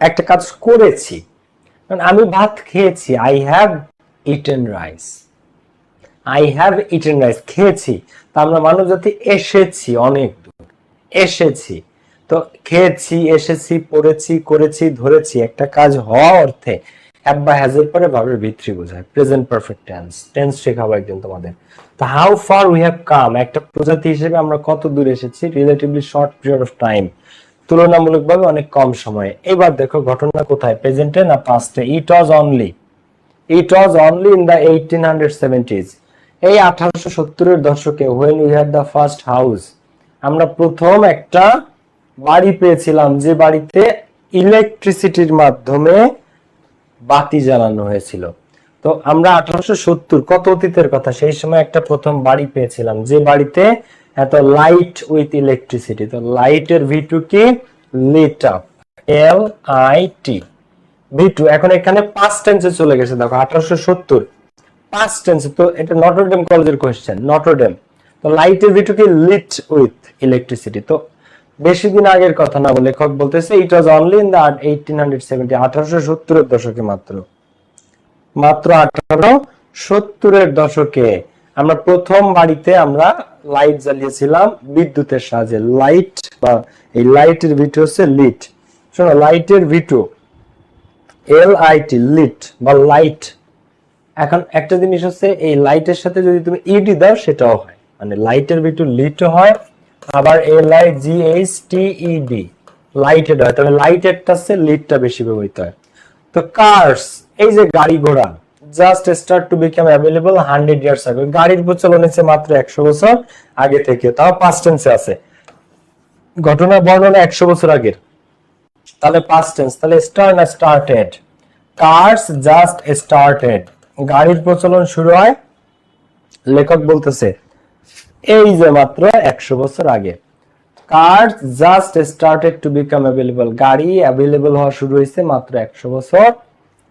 একটা কাজ করেছি, আমি ভাত খেয়েছি, I have eaten rice, I have eaten rice, খেয়েছি। তা আমরা মানব জাতি এসেছি অনেক দূর, এসেছি। তো খেয়েছি, এসেছি, পড়েছি, করেছি, ধরেছি, একটা কাজ হওয়া অর্থে হ্যাভ বা হ্যাজ এর পরে ভার্বের ভিত্তি বোঝায়, প্রেজেন্ট পারফেক্ট টেন্স। টেন্স শেখাবো একদিন তোমাদের। তো how far we have come, একটা প্রজাতি হিসেবে আমরা কত দূর এসেছি, relatively short period of time, তুলনামূলকভাবে অনেক কম সময়ে। এবার দেখো ঘটনা কোথায়, প্রেজেন্টে না পাস্টে? It was only in the 1870s, এই 1870 এর দশকে, when we had the first house, আমরা প্রথম একটা বাড়ি পেয়েছিলাম, যে বাড়িতে ইলেকট্রিসিটির মাধ্যমে বাতি জ্বালানো হয়েছিল। তো আমরা 1870, কত অতীতের কথা, সেই সময় একটা প্রথম বাড়ি পেয়েছিলাম, যে বাড়িতে এত লাইট উইথ ইলেকট্রিসিটি। তো লাইটের ভি2 কি? Lit up, LIT, ভি2। এখন এখানে পাস্ট টেন্সে চলে গেছে, দেখো 1870 পাস্ট টেন্সে। তো এটা নটরডেম কলেজের কোশ্চেন, নটরডেম। তো লাইটের ভি2 কি? Lit with electricity. তো বেশি দিন আগের কথা না, লেখক বলতেছে it was only in the 1870, 1870 এর দশকে, মাত্র 1870 এর দশকে আমরা প্রথম বাড়িতে আমরা লাইট জ্বালিয়েছিলাম বিদ্যুতের সাহায্যে। লাইট বা এই লাইটের ভি2 হচ্ছে লিট। শোনো, লাইটের ভি2 LIT, লিট বা লাইট। এখন একটা জিনিস হচ্ছে, এই লাইটের সাথে যদি তুমি ইডি দাও সেটাও হয়, মানে লাইটের ভি2 লিট হয়, আবার LIGHTED লাইটেড হয়। তবে লাইটেডটা হচ্ছে লিটটা বেশি ব্যবহৃত হয়। তো কার্স, এই যে গাড়ি ঘোড়া, just start two become available 100 years আগে, গাড়ির প্রচলন হয়েছে মাত্র 100 বছর আগে থেকে, তাও পাস্ট টেন্সে আছে। ঘটনা বর্ণনা 100 বছর আগের, তাহলে পাস্ট টেন্স। তাহলে স্টার্ট না স্টার্টেড, কার্স জাস্ট স্টার্টেড, গাড়ির প্রচলন শুরু হয়, লেখক বলতেছে এই যে মাত্র 100 বছর আগে। Cars just started to become available, গাড়ি অ্যাভেলেবল হওয়া শুরু হয়েছে মাত্র 100 বছর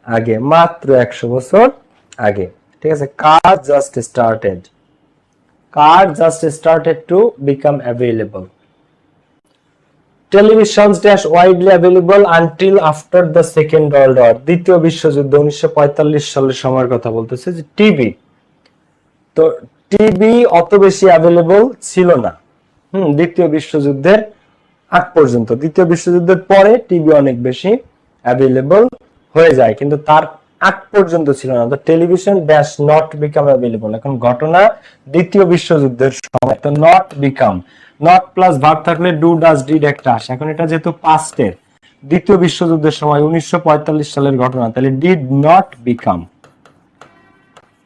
আগে, মাত্র 100 বছর আগে। ঠিক আছে, car just started to become available. Television dash widely available until after the second world war, দ্বিতীয় বিশ্বযুদ্ধ 1945 সালের সময়ের কথা বলতেছে। যে টিভি, তো টিভি অত বেশি অ্যাভেলেবল ছিল না দ্বিতীয় বিশ্বযুদ্ধের আগ পর্যন্ত। দ্বিতীয় বিশ্বযুদ্ধের পরে টিভি অনেক বেশি অ্যাভেলেবল হয়ে যায়, কিন্তু তার আগ পর্যন্ত ছিল না। তো television dash not become available, এখন ঘটনা দ্বিতীয় বিশ্বযুদ্ধের সময়। তো not become, not plus verb থাকলে ডু ডাজ ডিড একটা আসে। এখন এটা যেহেতু পাস্টের, দ্বিতীয় বিশ্বযুদ্ধের সময় 1945 সালের ঘটনা, তাহলে did not become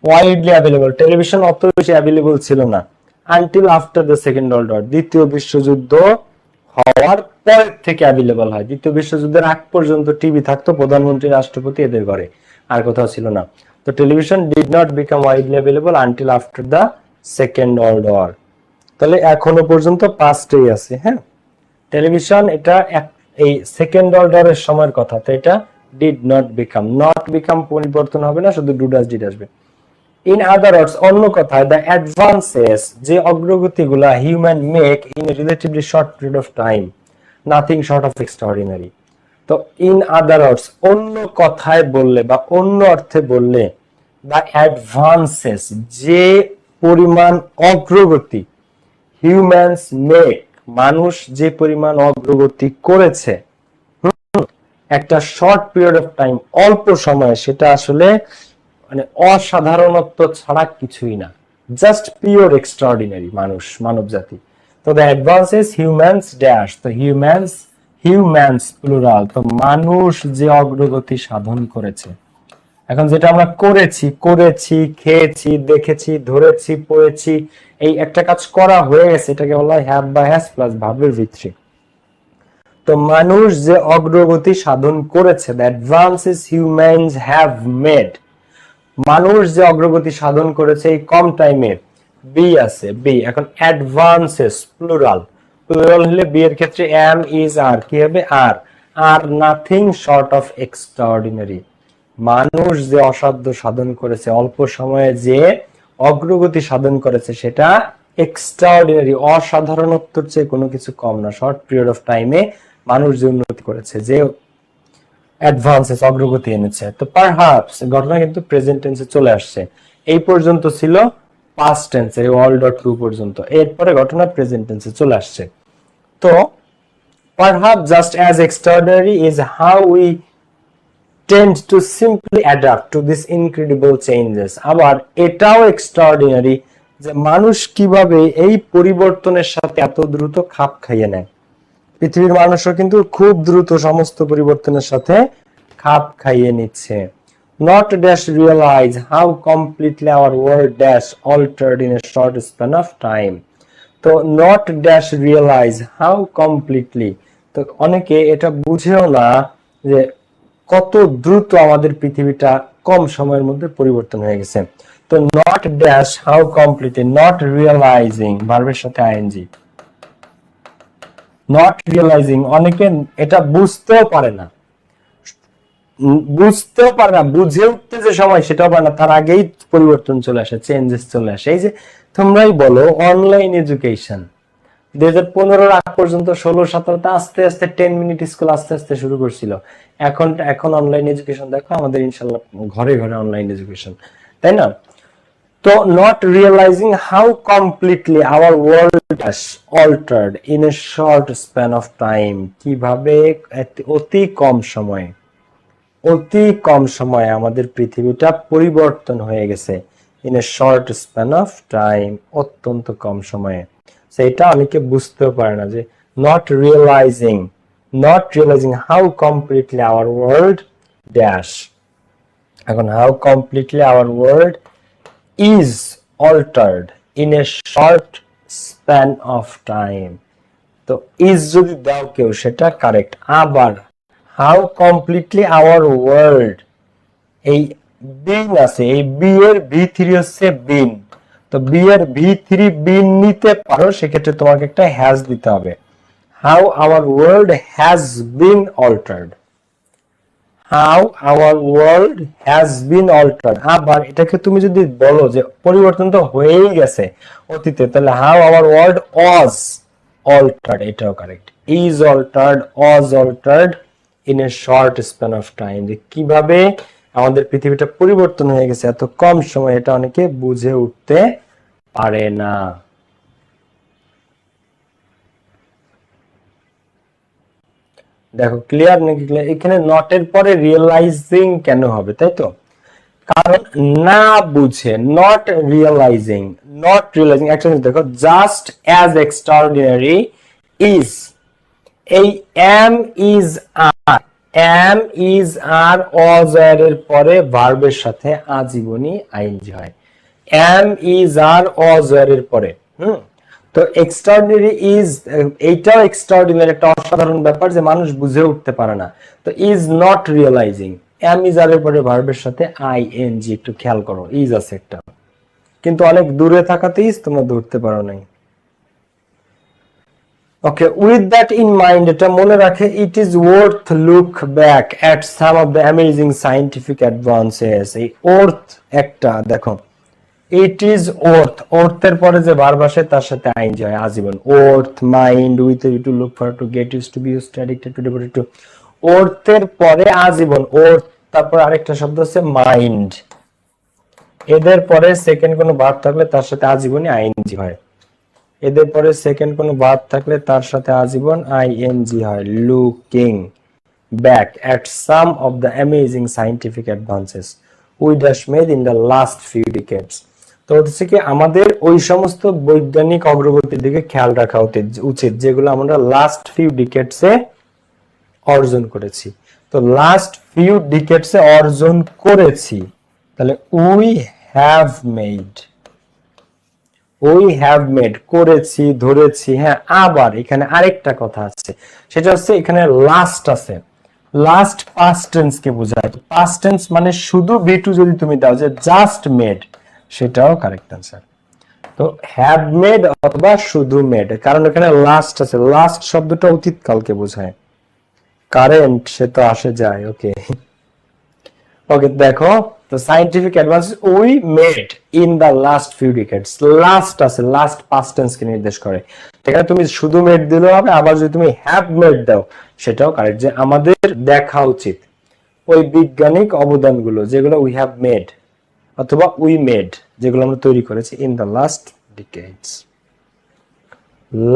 widely available, television অত বেশি অ্যাভেলেবল ছিল না। Until after the second world war, দ্বিতীয় বিশ্বযুদ্ধ হওয়ার পর থেকে অ্যাভেলেবল হয়। দ্বিতীয় বিশ্বযুদ্ধের আগ পর্যন্ত টিভি থাকতো প্রধানমন্ত্রী, রাষ্ট্রপতি, এদের ঘরে, আর কোথাও ছিল না। তো television did not become widely available until after the second world war, তাহলে এখনো পর্যন্ত পাস্টেই আছে। হ্যাঁ, টেলিভিশন এটা এই সেকেন্ড ওয়ার্ল্ড ওয়ারের সময়ের কথা, তো এটা did not become, not become পরিবর্তন হবে না, শুধু ডু ডাজ ডিড আসবে। ইন আদার ওয়ার্ডস, অন্য কথায়, দ্য অ্যাডভান্সেস, যে অগ্রগতিগুলা human make in relatively short period of time, nothing short of extraordinary. তো ইন আদার ওয়ার্ডস, অন্য কথায় বললে বা অন্য অর্থে বললে, দ্য অ্যাডভান্সেস, যে পরিমাণ অগ্রগতি, হিউম্যানস মেক, মানুষ যে পরিমাণ অগ্রগতি করেছে একটা শর্ট পিরিয়ড অফ টাইম, অল্প সময়ে, সেটা আসলে মানে অসাধারণত্ব ছাড়া কিছুই না, জাস্ট পিওর এক্সট্রাঅর্ডিনারি মানুষ, মানব জাতি। তো দ্য অ্যাডভান্সেস হিউম্যানস ড্যাশ, তো হিউম্যানস প্লুরাল, তো মানুষ যে অগ্রগতি সাধন করেছে। এখন যেটা আমরা করেছি, খেয়েছি, দেখেছি, ধরেছি, পড়েছি, এই একটা কাজ করা হয়ে গেছে, এটাকে বলা হয় হ্যাভ বা হ্যাজ প্লাস ভার্বের ভিত্তি। তো মানুষ যে অগ্রগতি সাধন করেছে, the advances humans have made, মানুষ যে অগ্রগতি সাধন করেছে এই কম টাইমে, বি আছে, বি। এখন অ্যাডভান্সেস প্লুরাল, প্লুরাল হলে বি এর ক্ষেত্রে am is are কি হবে আর নাথিং শর্ট অফ এক্সট্রাঅর্ডিনারি। মানুষ যে অসাধ্য সাধন করেছে, অল্প সময়ে যে অগ্রগতি সাধন করেছে সেটা এক্সট্রাঅর্ডিনারি, অসাধারণত্বের চেয়ে কোনো কিছু কম না। শর্ট পিরিয়ড অফ টাইমে মানুষ যে উন্নতি করেছে, যে অ্যাডভান্সেস অগ্রগতি এনেছে। তো পারহাপস ঘটনা কিন্তু প্রেজেন্ট টেন্সে চলে আসছে। এই পর্যন্ত ছিল পাস্ট টেন্স, এই all dot টু পর্যন্ত। এরপরে ঘটনা প্রেজেন্ট টেন্সে চলে আসছে। তো perhaps just as extraordinary is how we tend to simply adapt to this incredible changes. আবার এটাও এক্সট্রাঅর্ডিনারি যে মানুষ কিভাবে এই পরিবর্তনের সাথে এত দ্রুত খাপ খাইয়ে নেয়। পৃথিবীর মানুষও কিন্তু খুব দ্রুত সমস্ত পরিবর্তনের সাথে খাপ খাইয়ে নিচ্ছে। Not dash realize how completely our world dash altered in a short span of time. তো not dash realize how completely, তো অনেকে এটা বুঝেও না যে কত দ্রুত আমাদের পৃথিবীটা কম সময়ের মধ্যে পরিবর্তন হয়ে গেছে। তো not dash how completely, not realizing ভার্বের সাথে আইএনজি, not realizing অনেকে এটা বুঝতেও পারে না, বুঝে উঠতে যে সময় সেটাও পারে না, তার আগেই পরিবর্তন চলে আসে, চেঞ্জেস চলে আসে। এই যে তোমরাই বলো অনলাইন এডুকেশন 2015 আগ পর্যন্ত 16-17 আস্তে আস্তে 10 মিনিট স্কুল আস্তে আস্তে শুরু করছিল। এখন অনলাইন এডুকেশন দেখো আমাদের ইনশাআল্লাহ ঘরে ঘরে অনলাইন এডুকেশন, তাই না? তো not realizing how completely our world has altered in a short span of time, কিভাবে অতি কম সময়ে আমাদের পৃথিবীটা পরিবর্তন হয়ে গেছে। in a short span of time, অত্যন্ত কম সময়ে। সেটা অনেকে বুঝতেও পারে না যে not realizing how completely our world dash, এখন how completely our world is altered in a short span of time, তো is যদি দাও কেউ সেটা কারেক্ট। আবার how completely our world, এই বিন আছে, এই বি এর V3 হচ্ছে বিন, তো বি এর V3 বিন নিতে পারো, সেক্ষেত্রে তোমাকে একটা হ্যাজ দিতে হবে। how our world has been altered, how our world has been altered। আবার এটাকে তুমি যদি বলো যে পরিবর্তন তো হয়েই গেছে অতীতে, তাহলে how our world was altered, এটাও correct. is altered, was altered in a short span of time, যে কিভাবে আমাদের পৃথিবীটা পরিবর্তন হয়ে গেছে এত কম সময়, এটা অনেকে বুঝে উঠতে পারে না। দেখো ক্লিয়ার নাকি ক্লিয়ার? এখানে নট এর পরে রিয়েলাইজিং কেন হবে, তাই তো? কারণ না বুঝে, নট রিয়েলাইজিং একটা জিনিস দেখো, জাস্ট অ্যাজ এক্সট্রাঅর্ডিনারি ইজ, এই am is are অজয়ের এর পরে ভার্বের সাথে আজীবনী আইএনজি হয়। am is are অজয়ের এর পরে, তো এক্সট্রাঅর্ডিনারি ইজ, এইটাও এক্সট্রাঅর্ডিনারি, একটা অসাধারণ ব্যাপার যে মানুষ বুঝে উঠতে পারে না। তো is not realising, am is are এর পরে ভার্বের সাথে আইএনজি, একটু খেয়াল করো, ইজ আছে একটা, কিন্তু অনেক দূরে থাকাতে ইজ তোমরা ধরতে পারো নাই। ওকে, উইথ দ্যাট ইন মাইন্ড, এটা মনে রাখে, it is worth look back at some of the amazing scientific advances. এই ওর্থ একটা দেখো, ইট ইজ ওর্থ এর পরে যে ভার্ব আসে তার সাথে আইএনজি হয় আজীবন। Worth, mind, with to look for, to get use to, be use to, addicted to, devoted to. Worth এর পরে আজীবন, ওর্থ, তারপর আরেকটা শব্দ আছে মাইন্ড। এদের পরে সেকেন্ড কোনো ভার্ব থাকলে তার সাথে আজীবনই আইএনজি হয়। এদের পরে সেকেন্ড কোনো ভার্ব থাকলে তার সাথে আজীবন আইএনজি হয়। Looking back at some of the amazing scientific advances we dash made in the last few ডিকেডস। তো হচ্ছে কি আমাদের ওই সমস্ত বৈজ্ঞানিক অগ্রগতির দিকে খেয়াল রাখা উচিত যেগুলো আমরা লাস্ট ফিউ ডিকেডসে অর্জন করেছি। তো লাস্ট ফিউ ডিকেডসে অর্জন করেছি, তাহলে উই হ্যাভ মেড, করেছি, ধরেছি। হ্যাঁ, আবার এখানে আরেকটা কথা আছে, সেটা হচ্ছে এখানে লাস্ট আছে, লাস্ট পাস্ট টেন্স কে বোঝায়। পাস্ট টেন্স মানে শুধু বি টু যদি তুমি দাও যে জাস্ট মেড, সেটাও কারেক্ট আনসার। তো হ্যাভ মেড অথবা শুধু মেড, কারণ এখানে লাস্ট আছে, লাস্ট শব্দটা অতীত কালকে বোঝায়, কারেন্ট সে তো আসে যায়। ওকে ওকে, দেখো তো scientific advances we made in the last few decades, last আছে, লাস্ট পাস্ট টেন্স কে নির্দেশ করে। এখানে তুমি শুধু মেড দিলেও হবে, আবার যদি তুমি হ্যাভ মেড দাও সেটাও কারেক্ট, যে আমাদের দেখা উচিত ওই বৈজ্ঞানিক অবদানগুলো যেগুলো উই হ্যাভ মেড অথবা উই মেড, যেগুলো আমরা তৈরি করেছি in the last ডিকেডস,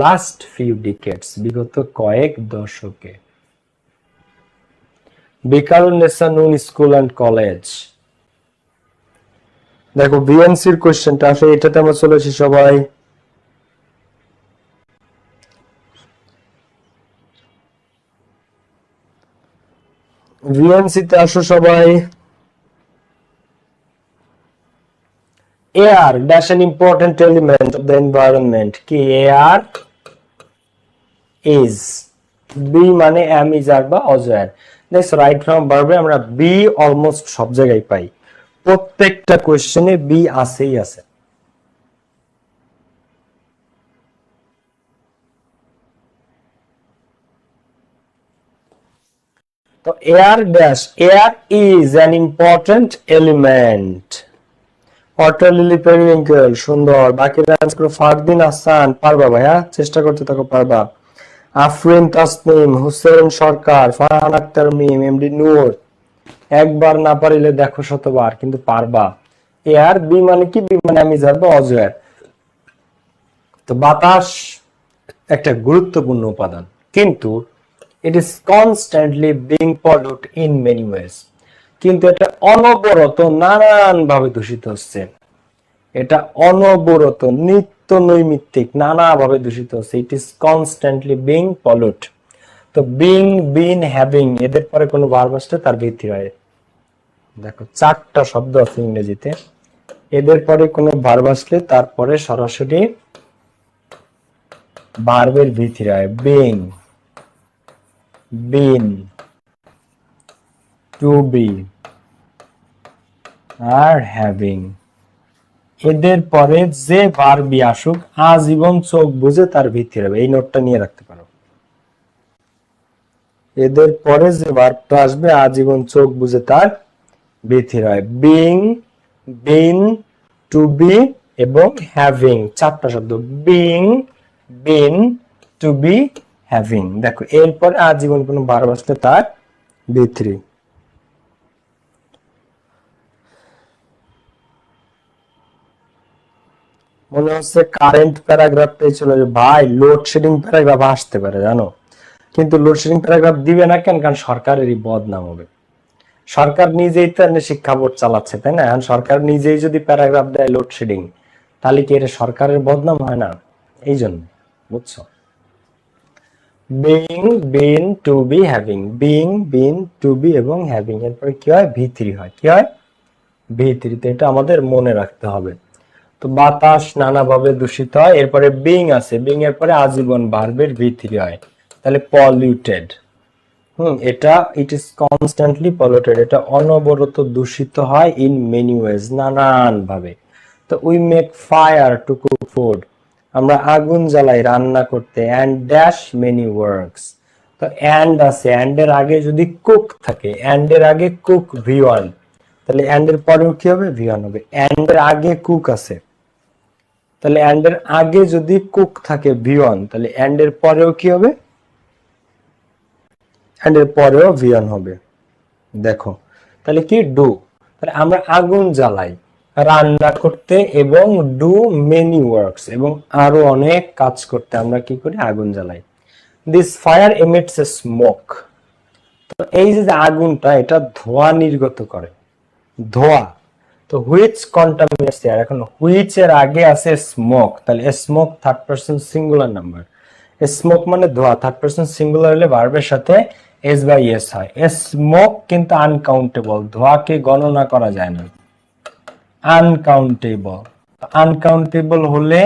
last few ডিকেডস, বিগত কয়েক দশকে। বিকারুন্নেসা নুন স্কুল অ্যান্ড কলেজ, দেখো বিএনসির কোশ্চেনটা আসলে এটাতে আমরা চলে এসেছি সবাই। বিএনসি তে আসো সবাই। Air dash an important element of the environment, কি air is, be মানে am is are বা অজয়ার। দেখো রাইট ফ্রম ভার্বে আমরা বি অলমোস্ট সব জায়গায় পাই, প্রত্যেকটা কোশ্চেনে বি আছেই আছে। তো air dash, air is an important element, water lily periwinkle, সুন্দর। বাকিরা আনসার করো। ফারদিন আহসান, পারবা ভাইয়া, চেষ্টা করতে থাকো, পারবা। আফরিন তাসনিম, হুসেন সরকার, ফারহান আক্তার মিম, এমডি নূর, একবার না পারিলে দেখো শতবার, কিন্তু পারবা। এয়ার বি মানে কি, বি মানে আমি যাবো অজয়ের। তো বাতাস একটা গুরুত্বপূর্ণ উপাদান, কিন্তু it is constantly being pollute in many ways, কিন্তু এটা অনবরত নানান ভাবে দূষিত হচ্ছে, এটা অনবরত নিত্য নৈমিত্তিক নানা ভাবে দূষিত হচ্ছে। It is constantly being pollute. তো বিং, বিন, হ্যাভিং এদের পরে কোনো ভার্ব আসলে তার ভিত্তি হয়। দেখো চারটা শব্দ আছে ইংরেজিতে, এদের পরে কোনো ভার্ব আসলে তারপরে সরাসরি ভার্বের ভিত্তি হয়। বিং, বিন, টু বি আর হ্যাভিং, এদের পরে যে ভার্বই আসুক আজীবন চোখ বুঝে তার ভিত্তি হবে। এই নোটটা নিয়ে রাখতে পারো। এদের পরে যে ভার্বটা আসবে আজীবন চোখ বুঝে তার ভিত্তি হয়। বিং, বিন, টু বি এবং হ্যাভিং, চারটা শব্দ। Being, been, to B, having. দেখো এরপরে আজীবন কোনো ভার্ব আসলে তার ভিত্তি। মনে হচ্ছে কারেন্ট প্যারাগ্রাফটাই চলে যাবে ভাই, লোডশেডিং প্যারাগ্রাফ আসতে পারে জানো, কিন্তু লোডশেডিং প্যারাগ্রাফ দিবে না কেন, কারণ সরকারেরই বদনাম হবে। সরকার নিজেই তো শিক্ষা বোর্ড চালাচ্ছে, তাই না? এখন সরকার নিজেই যদি প্যারাগ্রাফ দেয় লোডশেডিং, তাহলে কি এটা সরকারের বদনাম হয় না? এই জন্য, বুঝছো? Being, been, to B, having, being, been, to B এবং হ্যাভিং, এরপরে কি হয়? ভিত্রি হয়। কি হয়? ভিত্রিতে, এটা আমাদের মনে রাখতে হবে। তো বাতাস নানাভাবে দূষিত হয়, এরপরে বিং আছে, বিং এর পরে আজীবন ভার্বের ভিত্তি হয়, তাহলে পলিউটেড। এটা ইট ইজ কনস্ট্যান্টলি পলিউটেড, এটা অনবরত দূষিত হয় ইন মেনি ওয়েজ, নানান ভাবে। তো we make fire to cook food, আমরা আগুন জ্বালাই রান্না করতে, এন্ড ড্যাশ মেনি ওয়ার্কস। তো এন্ড আছে, এন্ড এর আগে যদি কুক থাকে, এন্ড এর আগে কুক ভি1, তাহলে এন্ড এর পরেও কি হবে? ভি1 হবে। এন্ড এর আগে কুক আছে, তাহলে এন্ড এর আগে যদি কুক থাকে ভি1, তাহলে এন্ড এর পরেও কি হবে? এন্ড এর পরেও ভি1 হবে। দেখো তাহলে কি? ডু। তাহলে আমরা আগুন জ্বালাই রান্না করতে এবং ডু মেনি ওয়ার্কস, এবং আরো অনেক কাজ করতে আমরা কি করি? আগুন জ্বালাই। This fire emits a smoke, তো এই যে আগুনটা এটা ধোঁয়া নির্গত করে, ধোঁয়া। তো হুইচ কন্টামিনেটস এয়ার, এখন হুইচ এর আগে আছে স্মোক, তাহলে smoke third person singular number. Smoke মানে ধোঁয়া, থার্ড পারসন সিঙ্গুলার হলে ভার্বের সাথে এস বাই এস হয়। স্মোক কিন্তু আনকাউন্টেবল, ধোঁয়াকে গণনা করা যায় না, আনকাউন্টেবল। আনকাউন্টেবল হলে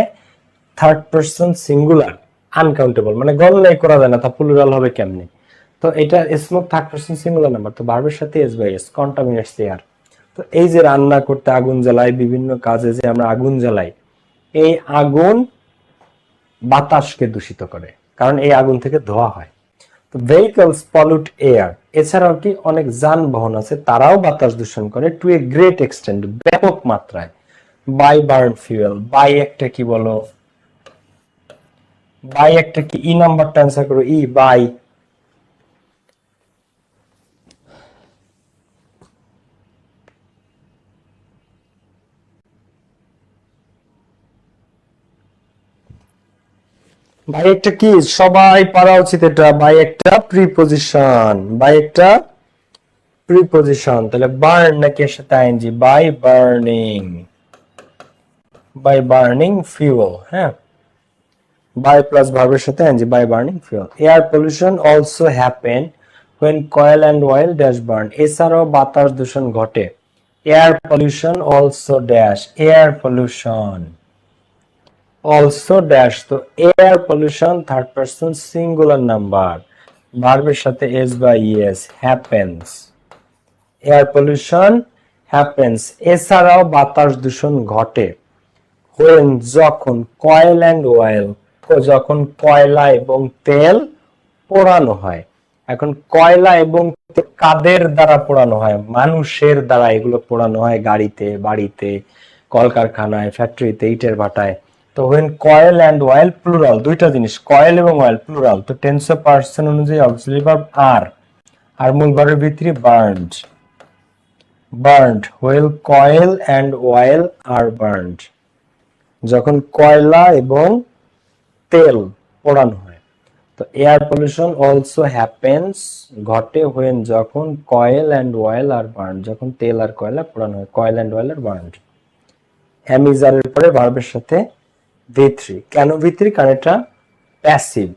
থার্ড পারসন সিঙ্গুলার, আনকাউন্টেবল মানে গণনাই করা যায় না, তা প্লুরাল হবে কেমনে? তো এটা smoke third person singular number, তো ভার্বের সাথে এস বাই এস, কন্টামিনেটস এয়ার। তো এই যে রান্না করতে আগুন জ্বালাই, বিভিন্ন কাজে যে আমরা আগুন জ্বালাই, এই আগুন বাতাসকে দূষিত করে, কারণ এই আগুন থেকে ধোঁয়া হয়। তো ভেহিকলস পলিউট এয়ার, এছাড়াও কি অনেক যানবাহন আছে তারাও বাতাস দূষণ করে টু এ গ্রেট এক্সটেন্ট, ব্যাপক মাত্রায়। বাই বার্ন ফিউয়েল, বাই একটা কি বলো, বাই একটা কি, ই নাম্বারটা অ্যান্সার করো, ই বাই। বাই একটা কি, সবাই পারা উচিত এটা, বাই একটা প্রিপজিশন, বাই একটা প্রিপজিশন। তাহলে বার্ন নাকি এর সাথে ING, by burning, by burning fuel, হ্যাঁ, বাই প্লাস ভার্বের সাথে ING, by burning fuel. Air pollution also happen when coal and oil dash burn, এছাড়াও বাতাস দূষণ ঘটে। Air pollution also dash, air pollution also dash, তো air pollution third person singular number, ভার্বের সাথে এস বা ES, happens, air pollution happens, এছাড়াও বাতাস দূষণ ঘটে when, যখন, কয়েল অ্যান্ড অয়েল, যখন কয়লা এবং তেল পোড়ানো হয়। এখন কয়লা এবং কাদের দ্বারা পোড়ানো হয়, মানুষের দ্বারা এগুলো পোড়ানো হয়, গাড়িতে, বাড়িতে, কলকারখানায়, ফ্যাক্টরিতে, ইটের ভাটায়। তো when coal and oil plural, দুইটা জিনিস, কয়েল এবং অয়েল প্লুরাল, তো টেন্স অফ পার্সন অনুযায়ী অক্সিলারি ভার্ব আর, আর মূল ভার্বের ভিতরে burned, burned when coal and oil are burned, যখন কয়লা এবং তেল পোড়ানো হয়। তো এয়ার পলিউশন অলসো হ্যাপেন্স, ঘটে when, যখন coal and oil are burn, যখন তেল আর কয়লা পোড়ানো হয়, coal and oil are burned. অ্যামিজারের পরে ভার্বের সাথে V3, কেন V3, কারণ এটা passive,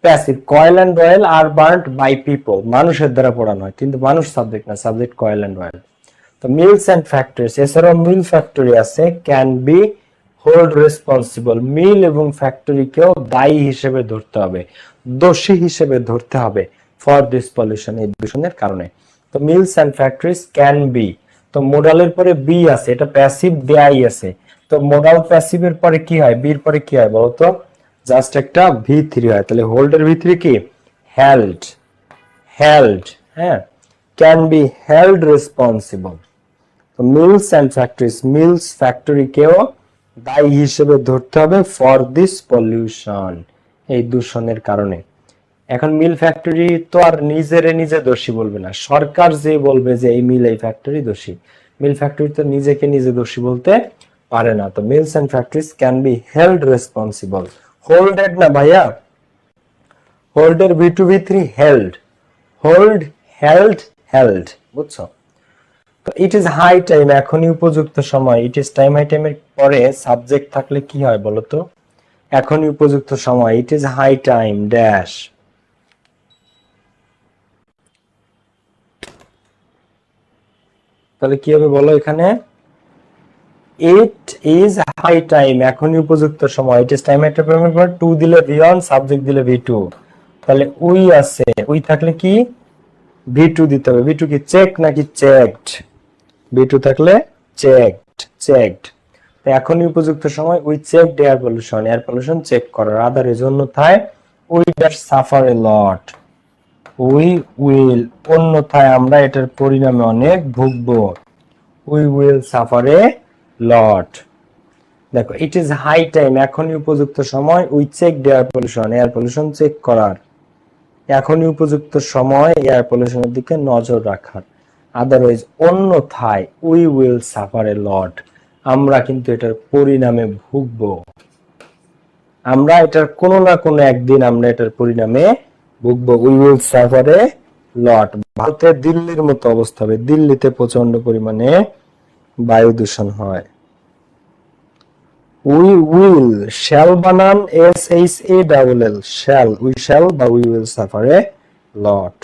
passive, coal and oil are burned by people, মানুষের দ্বারা পোড়ানো হয়, কিন্তু মানুষ সাবজেক্ট না, সাবজেক্ট কয়েল অ্যান্ড অয়েল। তো মিলস অ্যান্ড ফ্যাক্টরিজ, এছাড়াও মিল ফ্যাক্টরি আছে, ক্যান বি হোল্ড রেসপন্সিবল, মিল এবং ফ্যাক্টরিকেও দায়ী হিসেবে ধরতে হবে, দোষী হিসেবে ধরতে হবে ফর দিস পলিউশন, এই দূষণের কারণে। তো mills and factories can be, তো মোডালের পরে বি আছে, এটা প্যাসিভ দেয়াই আছে, তো মোডাল প্যাসিভের পরে কি হয়, বির পরে কি হয় বলতো, জাস্ট একটা V3 হয়, তাহলে হোল্ডের V3 কি, হেল্ড, হেল্ড, হ্যাঁ, ক্যান বি হেল্ড রেসপন্সিবল। তো মিলস অ্যান্ড ফ্যাক্টরিজ, মিলস ফ্যাক্টরিকেও দায়ী হিসেবে ধরতে হবে ফর দিস পলিউশন, এই দূষণের কারণে। এখন মিল ফ্যাক্টরি তো আর নিজে দোষী বলবে না, সরকার যে বলবে যে এই মিল, এই ফ্যাক্টরি দোষী, মিল ফ্যাক্টরি তো নিজেকে নিজে দোষী বলতে পারে না। তো mills and factories can be held responsible, holded না ভাইয়া, হোল্ডের V2 V3 held, hold, held, held, বুঝছো? তো ইট ইজ হাই টাইম, এখনই উপযুক্ত সময়, ইট ইজ টাইম, হাই টাইমের পরে সাবজেক্ট থাকলে কি হয় বলতো, এখনই উপযুক্ত সময়, it is high time dash, তাহলে কি হবে বলো এখানে, ইট ইজ হাই টাইম, এখনই উপযুক্ত সময়, ইট ইজ টাইম একটা প্রেমের পর টু দিলে V1, সাবজেক্ট দিলে V2, তাহলে উই আছে, উই থাকলে কি V2 দিতে হবে, V2 কি চেক নাকি চেকড, V2 থাকলে চেকড, চেকড, এখনই উপযুক্ত সময়, we checked air pollution, air pollution check করার, আদারের অন্যথায় we dash suffer a lot, we will, অন্যথায় আমরা এটার পরিণামে অনেক ভুগবো, we will suffer a lot. দেখো ইট ইজ হাই টাইম, এখনই উপযুক্ত সময়, we check air pollution, air pollution check করার, এখনই উপযুক্ত সময় এয়ার পলিউশনের দিকে নজর রাখার, আদারওয়াইজ অন্যথায় উই উইল সাফার এ লট, আমরা কিন্তু এটার পরিণামে ভুগবো, আমরা এটার কোনো না কোনো একদিন আমরা এটার পরিণামে ভুগবো, উই উইল সাফার এ লট। ভারতে দিল্লির মতো অবস্থা হবে, দিল্লিতে প্রচন্ড পরিমাণে বায়ু দূষণ হয়। উই উইল, শ্যাল বানান SHALL, শ্যাল, উই শ্যাল বা উই উইল সাফার এ লট।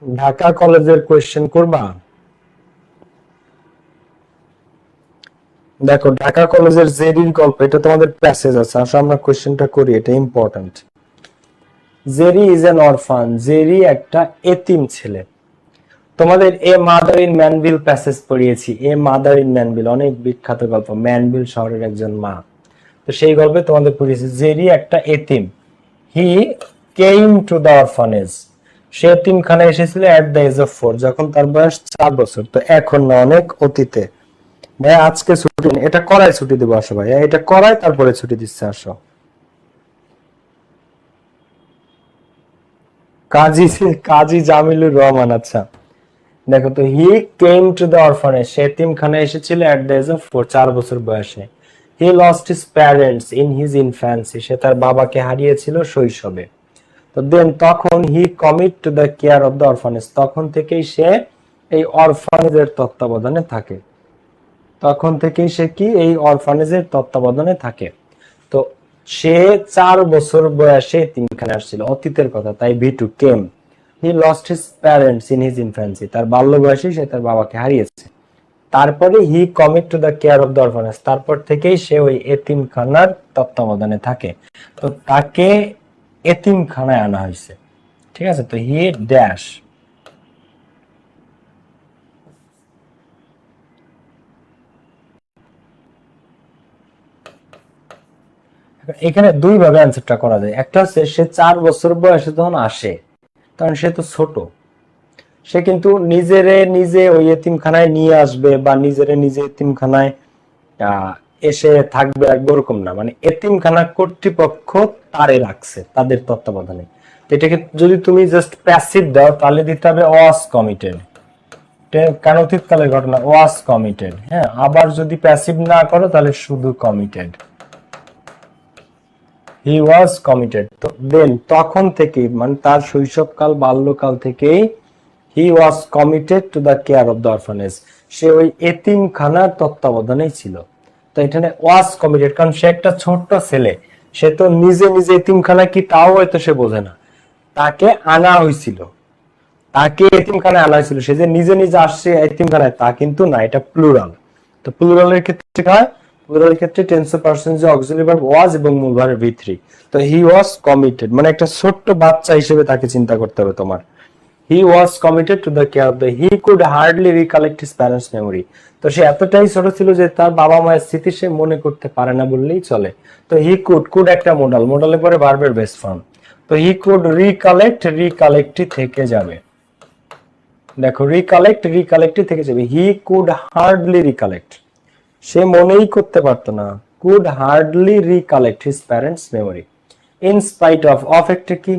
ঢাকা কলেজের কোয়েশ্চেন করবা? দেখো ঢাকা কলেজের জেডির গল্প, এটা তোমাদের প্যাসেজ আছে, আসলে আমরা কোয়েশ্চেনটা করি, এটা important. Jerry is an orphan, Jerry একটা এতিম ছেলে। তোমাদের a mother in Manville passage পড়িয়েছি, এ মাদার ইন ম্যানভিল অনেক বিখ্যাত গল্প, ম্যানভিল শহরের একজন মা। তো সেই গল্পে তোমাদের পড়িয়েছি জেরি একটা এতিম। হি কেম টু দ্য অরফানেজ, সে এতিমখানায় এসেছিল এট দ্য এজ অফ 4, যখন তার বয়স 4 বছর। তো এখন না, অনেক অতীতে। ভাই আজকে ছুটি নেই, এটা করায় ছুটি দেবো, আসো ভাই, এটা করায় তারপরে ছুটি দিচ্ছে, আসো। কাজী কাজী জামিলুর রহমান, আচ্ছা দেখো তো, he came to the orphanage, সে এতিমখানায় এসেছিল এট দ্য এজ অফ 4, 4 বছর বয়সে। He lost his parents in his infancy, সে তার বাবাকে হারিয়েছিল শৈশবে। তো দেন তখন he commit to the care of the orphanage, তখন থেকেই সে এই অরফানেজের তত্ত্বাবধানে থাকে, তখন থেকেই সে কি এই অরফানেজের তত্ত্বাবধানে থাকে। তো সে 4 বছর বয়সে এতিমখানায় আসছিল, অতীতের কথা, তাই V two came. He lost his parents in his infancy, তার বাল্য বয়সে সে তার বাবাকে হারিয়েছে। তারপরে he commit to the care of the orphanage, তারপর থেকেই সে ওই এতিমখানার তত্ত্বাবধানে থাকে। তো তাকে এতিমখানায় আনা হয়েছে, ঠিক আছে। তো হি ড্যাশ, এখানে দুই ভাবে অ্যান্সারটা করা যায়। একটা হচ্ছে সে 4 বছর বয়সে যখন আসে, কারণ সে তো ছোট, সে কিন্তু নিজেরে নিজে ওই এতিমখানায় নিয়ে আসবে বা নিজেরে নিজে এতিমখানায় এসে থাকবে, ওরকম না, মানে এতিমখানা কর্তৃপক্ষ তারে রাখছে তাদের তত্ত্বাবধানে। এটাকে যদি তুমি জাস্ট প্যাসিভ দাও তাহলে দিতে হবে ওয়াজ কমিটেড, কারণ অতীতকালের ঘটনা, ওয়াজ কমিটেড। হ্যাঁ, আবার যদি প্যাসিভ না করো তাহলে শুধু কমিটেড, হি ওয়াজ কমিটেড। তো দেন তখন থেকেই, মানে তার শৈশবকাল বাল্যকাল থেকেই he was committed to the care of the orphanage, সে ওই এতিমখানার তত্ত্বাবধানেই ছিল। তো এখানে ওয়াজ কমিটেড, কারণ সে একটা ছোট্ট ছেলে, সে তো নিজে নিজে এতিমখানা কি তাও হয়তো সে বোঝে না, তাকে আনা হয়েছিল, তাকে এতিমখানায় আনা হয়েছিল। সে যে নিজে নিজে আসছে এতিমখানায় তা কিন্তু না, এটা প্লুরাল। তো প্লুরালের ক্ষেত্রে হয়, প্লুরালের ক্ষেত্রে টেন্স অফ পারসন যে অক্সিলারি ভার্ব ওয়াজ এবং মূল ভার্ব V3। তো হি ওয়াজ কমিটেড, মানে একটা ছোট্ট বাচ্চা হিসেবে তাকে চিন্তা করতে হবে তোমার। He was committed to the care of the, he could hardly recollect his parents memory, তো সে এতটাই ছোট ছিল যে তার বাবা মায়ের স্মৃতি সে মনে করতে পারে না বললেই চলে। তো হি কুড, কুড একটা মোডাল, মোডালের পরে ভার্বের বেস ফর্ম। তো হি কুড রিকালেক্ট, রিকালেক্টই থেকে যাবে। দেখো রিকালেক্ট, রিকালেক্টই থেকে যাবে। হি কুড হার্ডলি রিকালেক্ট, সে মনেই করতে পারতো না, could hardly recollect his parents memory. In spite of, of একটা কি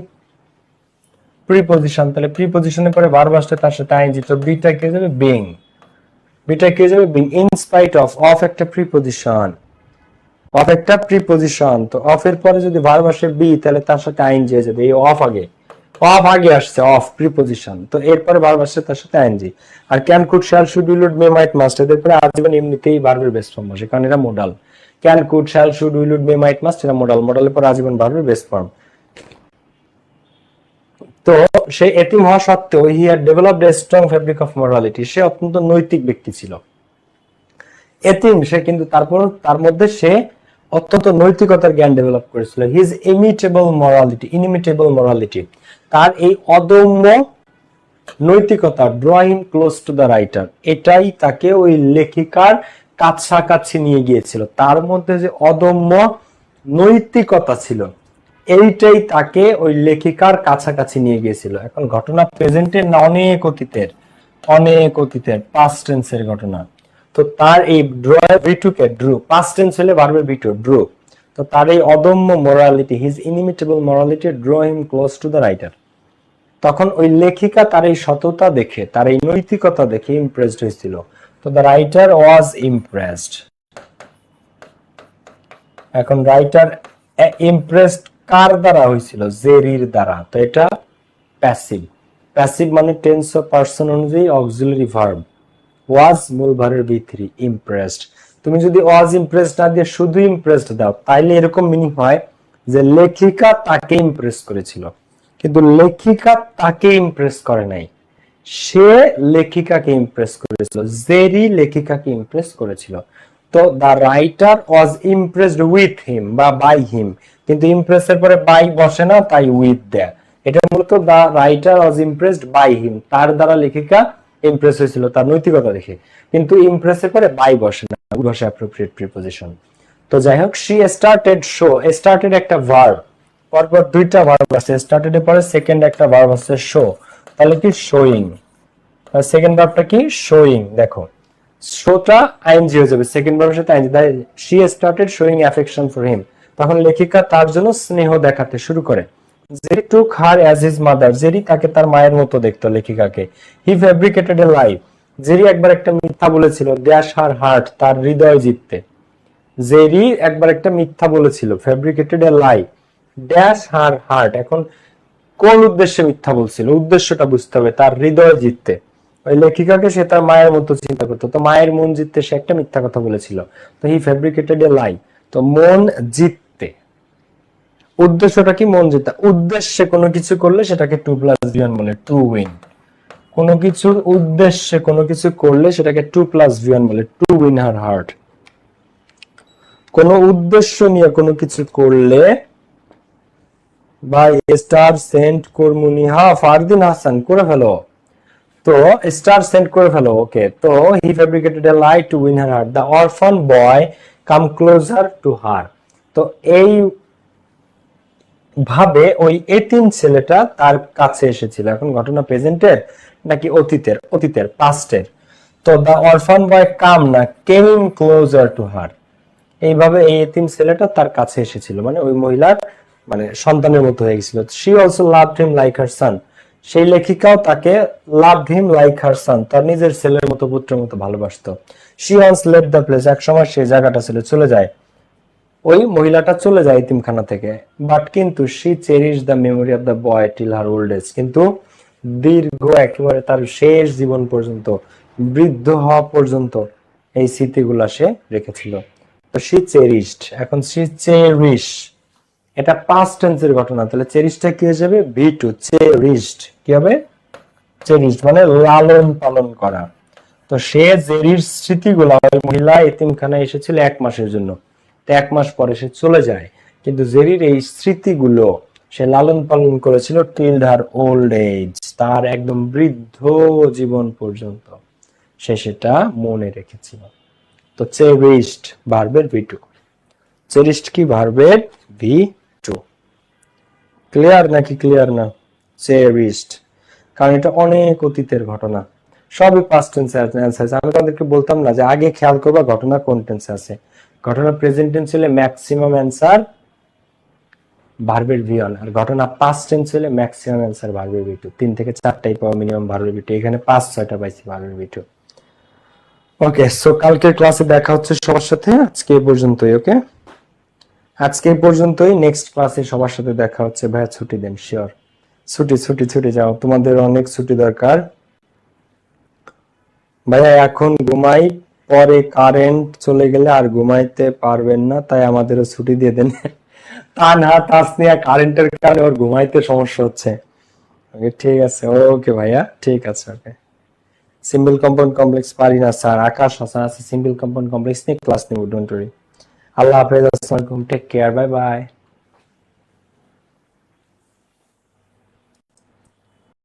প্রিপজিশন, তাহলে প্রিপজিশনের পরে ভার্ব আসলে তার সাথে আইএনজি, তো বিটা কে যাবে বিং, বিটা কে যাবে being. In spite of, of একটা প্রিপজিশন, অফ একটা প্রিপজিশন, তো অফ এর পরে যদি ভার্ব আসে বি তাহলে তার সাথে আইএনজি হয়ে যাবে। এই অফ আগে, অফ আগে আসছে, অফ প্রিপজিশন, তো এরপরে ভার্ব আসছে তার সাথে আইএনজি। আর can, could, shall, should, will, would, may, might, must, এদের পরে আজীবন এমনিতেই ভার্বের বেস ফর্ম বসে, কারণ এটা modal. Can, could, shall, should, will, would, may, might, must, এটা মোডাল, মোডালের পর আজীবন ভার্বের বেস ফর্ম। তো সে এতিম হওয়া সত্ত্বেও he had developed a strong fabric of morality, সে অত্যন্ত নৈতিক ব্যক্তি ছিল। এতিম সে, কিন্তু তারপর তার মধ্যে সে অত্যন্ত নৈতিকতার জ্ঞান ডেভেলপ করেছিল। হিজ ইমিটেবল মরালিটি, ইনইমিটেবল মরালিটি, তার এই অদম্য নৈতিকতা, draw him close to the writer, এটাই তাকে ওই লেখিকার কাছাকাছি নিয়ে গিয়েছিল। তার মধ্যে যে অদম্য নৈতিকতা ছিল, এইটাই তাকে ওই লেখিকার কাছাকাছি নিয়ে গিয়েছিল। এখন ঘটনা প্রেজেন্টের না অনেক অতীতের, অনেক অতীতের, পাস্ট টেন্সের ঘটনা। তো তার এই ড্র, ভিটুকে ড্রু, পাস্ট টেন্স হলে ভার্বের ভিটু ড্রু। তো তার এই অদম্য morality, his inimitable morality drew him close to the writer, তখন ওই লেখিকা তার এই সততা দেখে, তার এই নৈতিকতা দেখে ইমপ্রেসড হয়েছিল। তো দ্য রাইটার ওয়াজ ইমপ্রেসড। এখন রাইটার ইমপ্রেসড কার দ্বারা হয়েছিল? জেরির দ্বারা। তো এটা প্যাসিভ, প্যাসিভ মানে টেন্স অফ পারসন অনুযায়ী অক্সিলারি ভার্ব, ওয়াজ মূল ভার্বের V3, ইমপ্রেসড। তুমি যদি ওয়াজ ইমপ্রেসড না দিয়ে শুধু ইমপ্রেসড দাও তাইলে এরকম মিনিং হয় যে লেখিকা তাকে ইমপ্রেস করেছিল, কিন্তু লেখিকা তাকে ইমপ্রেস করে নাই, সে লেখিকাকে ইমপ্রেস করেছিল, জেরি লেখিকাকে ইমপ্রেস করেছিল। তো the writer was impressed with him বা বাই হিম, কিন্তু ইমপ্রেসের পরে বাই বসে না, তাই উইথ দেয়। এটা মূলত the writer was impressed by him, তার দ্বারা লেখিকা ইমপ্রেস হয়েছিল তার নৈতিকতা দেখে, কিন্তু ইমপ্রেসের পরে বাই বসে না, বসে অ্যাপ্রোপ্রিয়েট প্রিপজিশন। তো যাই হোক, শি স্টার্টেড শো, স্টার্টেড একটা ভার্ব, পরপর দুইটা ভার্ব আছে, স্টার্টেড এর পরে সেকেন্ড একটা ভার্ব আছে শো, তাহলে কি শোয়িং, সেকেন্ড ভার্বটা কি শোয়িং। দেখো শোটা আইএনজি হয়ে যাবে, সেকেন্ড ভার্বের সাথে আইএনজি, তাই she started showing affection for him, তখন লেখিকা তার জন্য স্নেহ দেখাতে শুরু করে। Jerry took her as his mother, Jerry তাকে তার মায়ের মতো দেখতো লেখিকাকে। হি ফেব্রিকেটেড এ লাই, জেরি একবার একটা মিথ্যা বলেছিল, ড্যাশ হার হার্ট, তার হৃদয় জিততে। জেরি একবার একটা মিথ্যা বলেছিল, fabricated a lie, dash her heart, এখন কোন উদ্দেশ্যে মিথ্যা বলছিল, উদ্দেশ্যটা বুঝতে হবে, তার হৃদয় জিততে। ওই লেখিকাকে সে তার মায়ের মতো চিন্তা করতো, তো মায়ের মন জিততে সে একটা মিথ্যা কথা বলেছিল, তো হি ফেব্রিকেটেড এ লাই, তো মন জিততে, উদ্দেশ্যটা কি মন জিতা, উদ্দেশ্যে কোনো কিছু করলে সেটাকে 2+V1 বলে, টু উইন। কোনো কিছুর উদ্দেশ্যে কোনো কিছু করলে সেটাকে 2+V1 বলে, টু উইন হার হার্ট। কোনো উদ্দেশ্য নিয়ে কোনো কিছু করলে, ভাই স্টার সেন্ড কর্মুনিহা ফারদিন হাসান করে ফেলো, তো স্টার সেন্ড করে ফেলো, ওকে। তো he fabricated a lie to win her heart, the orphan boy come closer to her, তো এই ভাবে ওই এতিম ছেলেটা তার কাছে এসেছিল। এখন ঘটনা প্রেজেন্টের নাকি অতীতের, অতীতের পাস্টের, তো দ্য অরফান বয় কাম না কেম ক্লোজার টু হার, এইভাবে এই এতিম ছেলেটা তার কাছে এসেছিল, মানে ওই মহিলার মানে সন্তানের মতো হয়ে গেছিল। She also loved him like her son, সেই লেখিকাও তাকে লাভড হিম লাইক হার সন, তার নিজের ছেলের মতো পুত্রের মতো ভালোবাসতো। She once left the place, এক সময় সেই জায়গাটা ছেড়ে চলে যায়, ওই মহিলাটা চলে যায় এতিমখানা থেকে। বাট কিন্তু she cherish the memory of the boy till her old age, কিন্তু দীর্ঘ একেবারে তার শেষ জীবন পর্যন্ত, বৃদ্ধ হওয়া পর্যন্ত এই স্মৃতিগুলা সে রেখেছিল। তো শি চেরিশড, এখন শি চেরিশ, এটা পাস্ট টেন্সের ঘটনা, তাহলে চেরিশটা কি হয়ে যাবে, V2, চেরিশড কি হবে, চেরিশড মানে লালন পালন করা। তো সে জেরির স্মৃতিগুলা, ওই মহিলা এতিমখানায় এসেছিল 1 মাসের জন্য, তো 1 মাস পরে সে চলে যায়, কিন্তু জেরির এই স্মৃতিগুলো সে লালন পালন করেছিল টিল হার ওল্ড এজ, তার একদম বৃদ্ধ জীবন পর্যন্ত সে সেটা মনে রেখেছিল। তো চেরিশড ভার্বের V2, চেরিশড কি ভার্বের V2। ক্লিয়ার নাকি ক্লিয়ার না? চেরিশড, কারণ এটা অনেক অতীতের ঘটনা, সবই পাস্ট টেন্সে আছে। আমি তোমাদেরকে বলতাম না যে আগে খেয়াল করবা ঘটনা কোন টেন্সে আছে, ঘটনা প্রেজেন্ট টেন্স হলে ম্যাক্সিমাম অ্যানসার ভার্বের V1, আর ঘটনা পাস্ট টেন্স হলে ম্যাক্সিমাম অ্যানসার ভার্বের V2, 3 থেকে 4টাই পাওয়া মিনিমাম ভার্বের V2, এখানে 5-6টা পাইছি ভার্বের V2। ওকে, সো কালকের ক্লাসে দেখা হচ্ছে সবার সাথে, আজকে এই পর্যন্তই। ওকে, আজকে এই পর্যন্তই, নেক্সট ক্লাসে সবার সাথে দেখা হচ্ছে। ভাইয়া ছুটি দেন, শিওর, ছুটি ছুটি ছুটি যাও, তোমাদের অনেক ছুটি দরকার। ভাইয়া এখন ঘুমাই, পরে কারেন্ট চলে গেলে আর ঘুমাইতে পারবেন না, তাই আমাদেরও ছুটি দিয়ে দেন। তা না তাসনিয়া, কারেন্টের কারণে ওর ঘুমাইতে সমস্যা হচ্ছে। ওকে ঠিক আছে, ওকে ভাইয়া ঠিক আছে। ওকে, সিম্পল কম্পাউন্ড কমপ্লেক্স পারি না স্যার, আকাশ হাসান আছে সিম্পল কম্পাউন্ড কমপ্লেক্স নিয়ে ক্লাস নেব, ডোন্ট ওয়ারি। আল্লাহ হাফেজ, আসসালামু আলাইকুম, টেক কেয়ার, বাই বাই।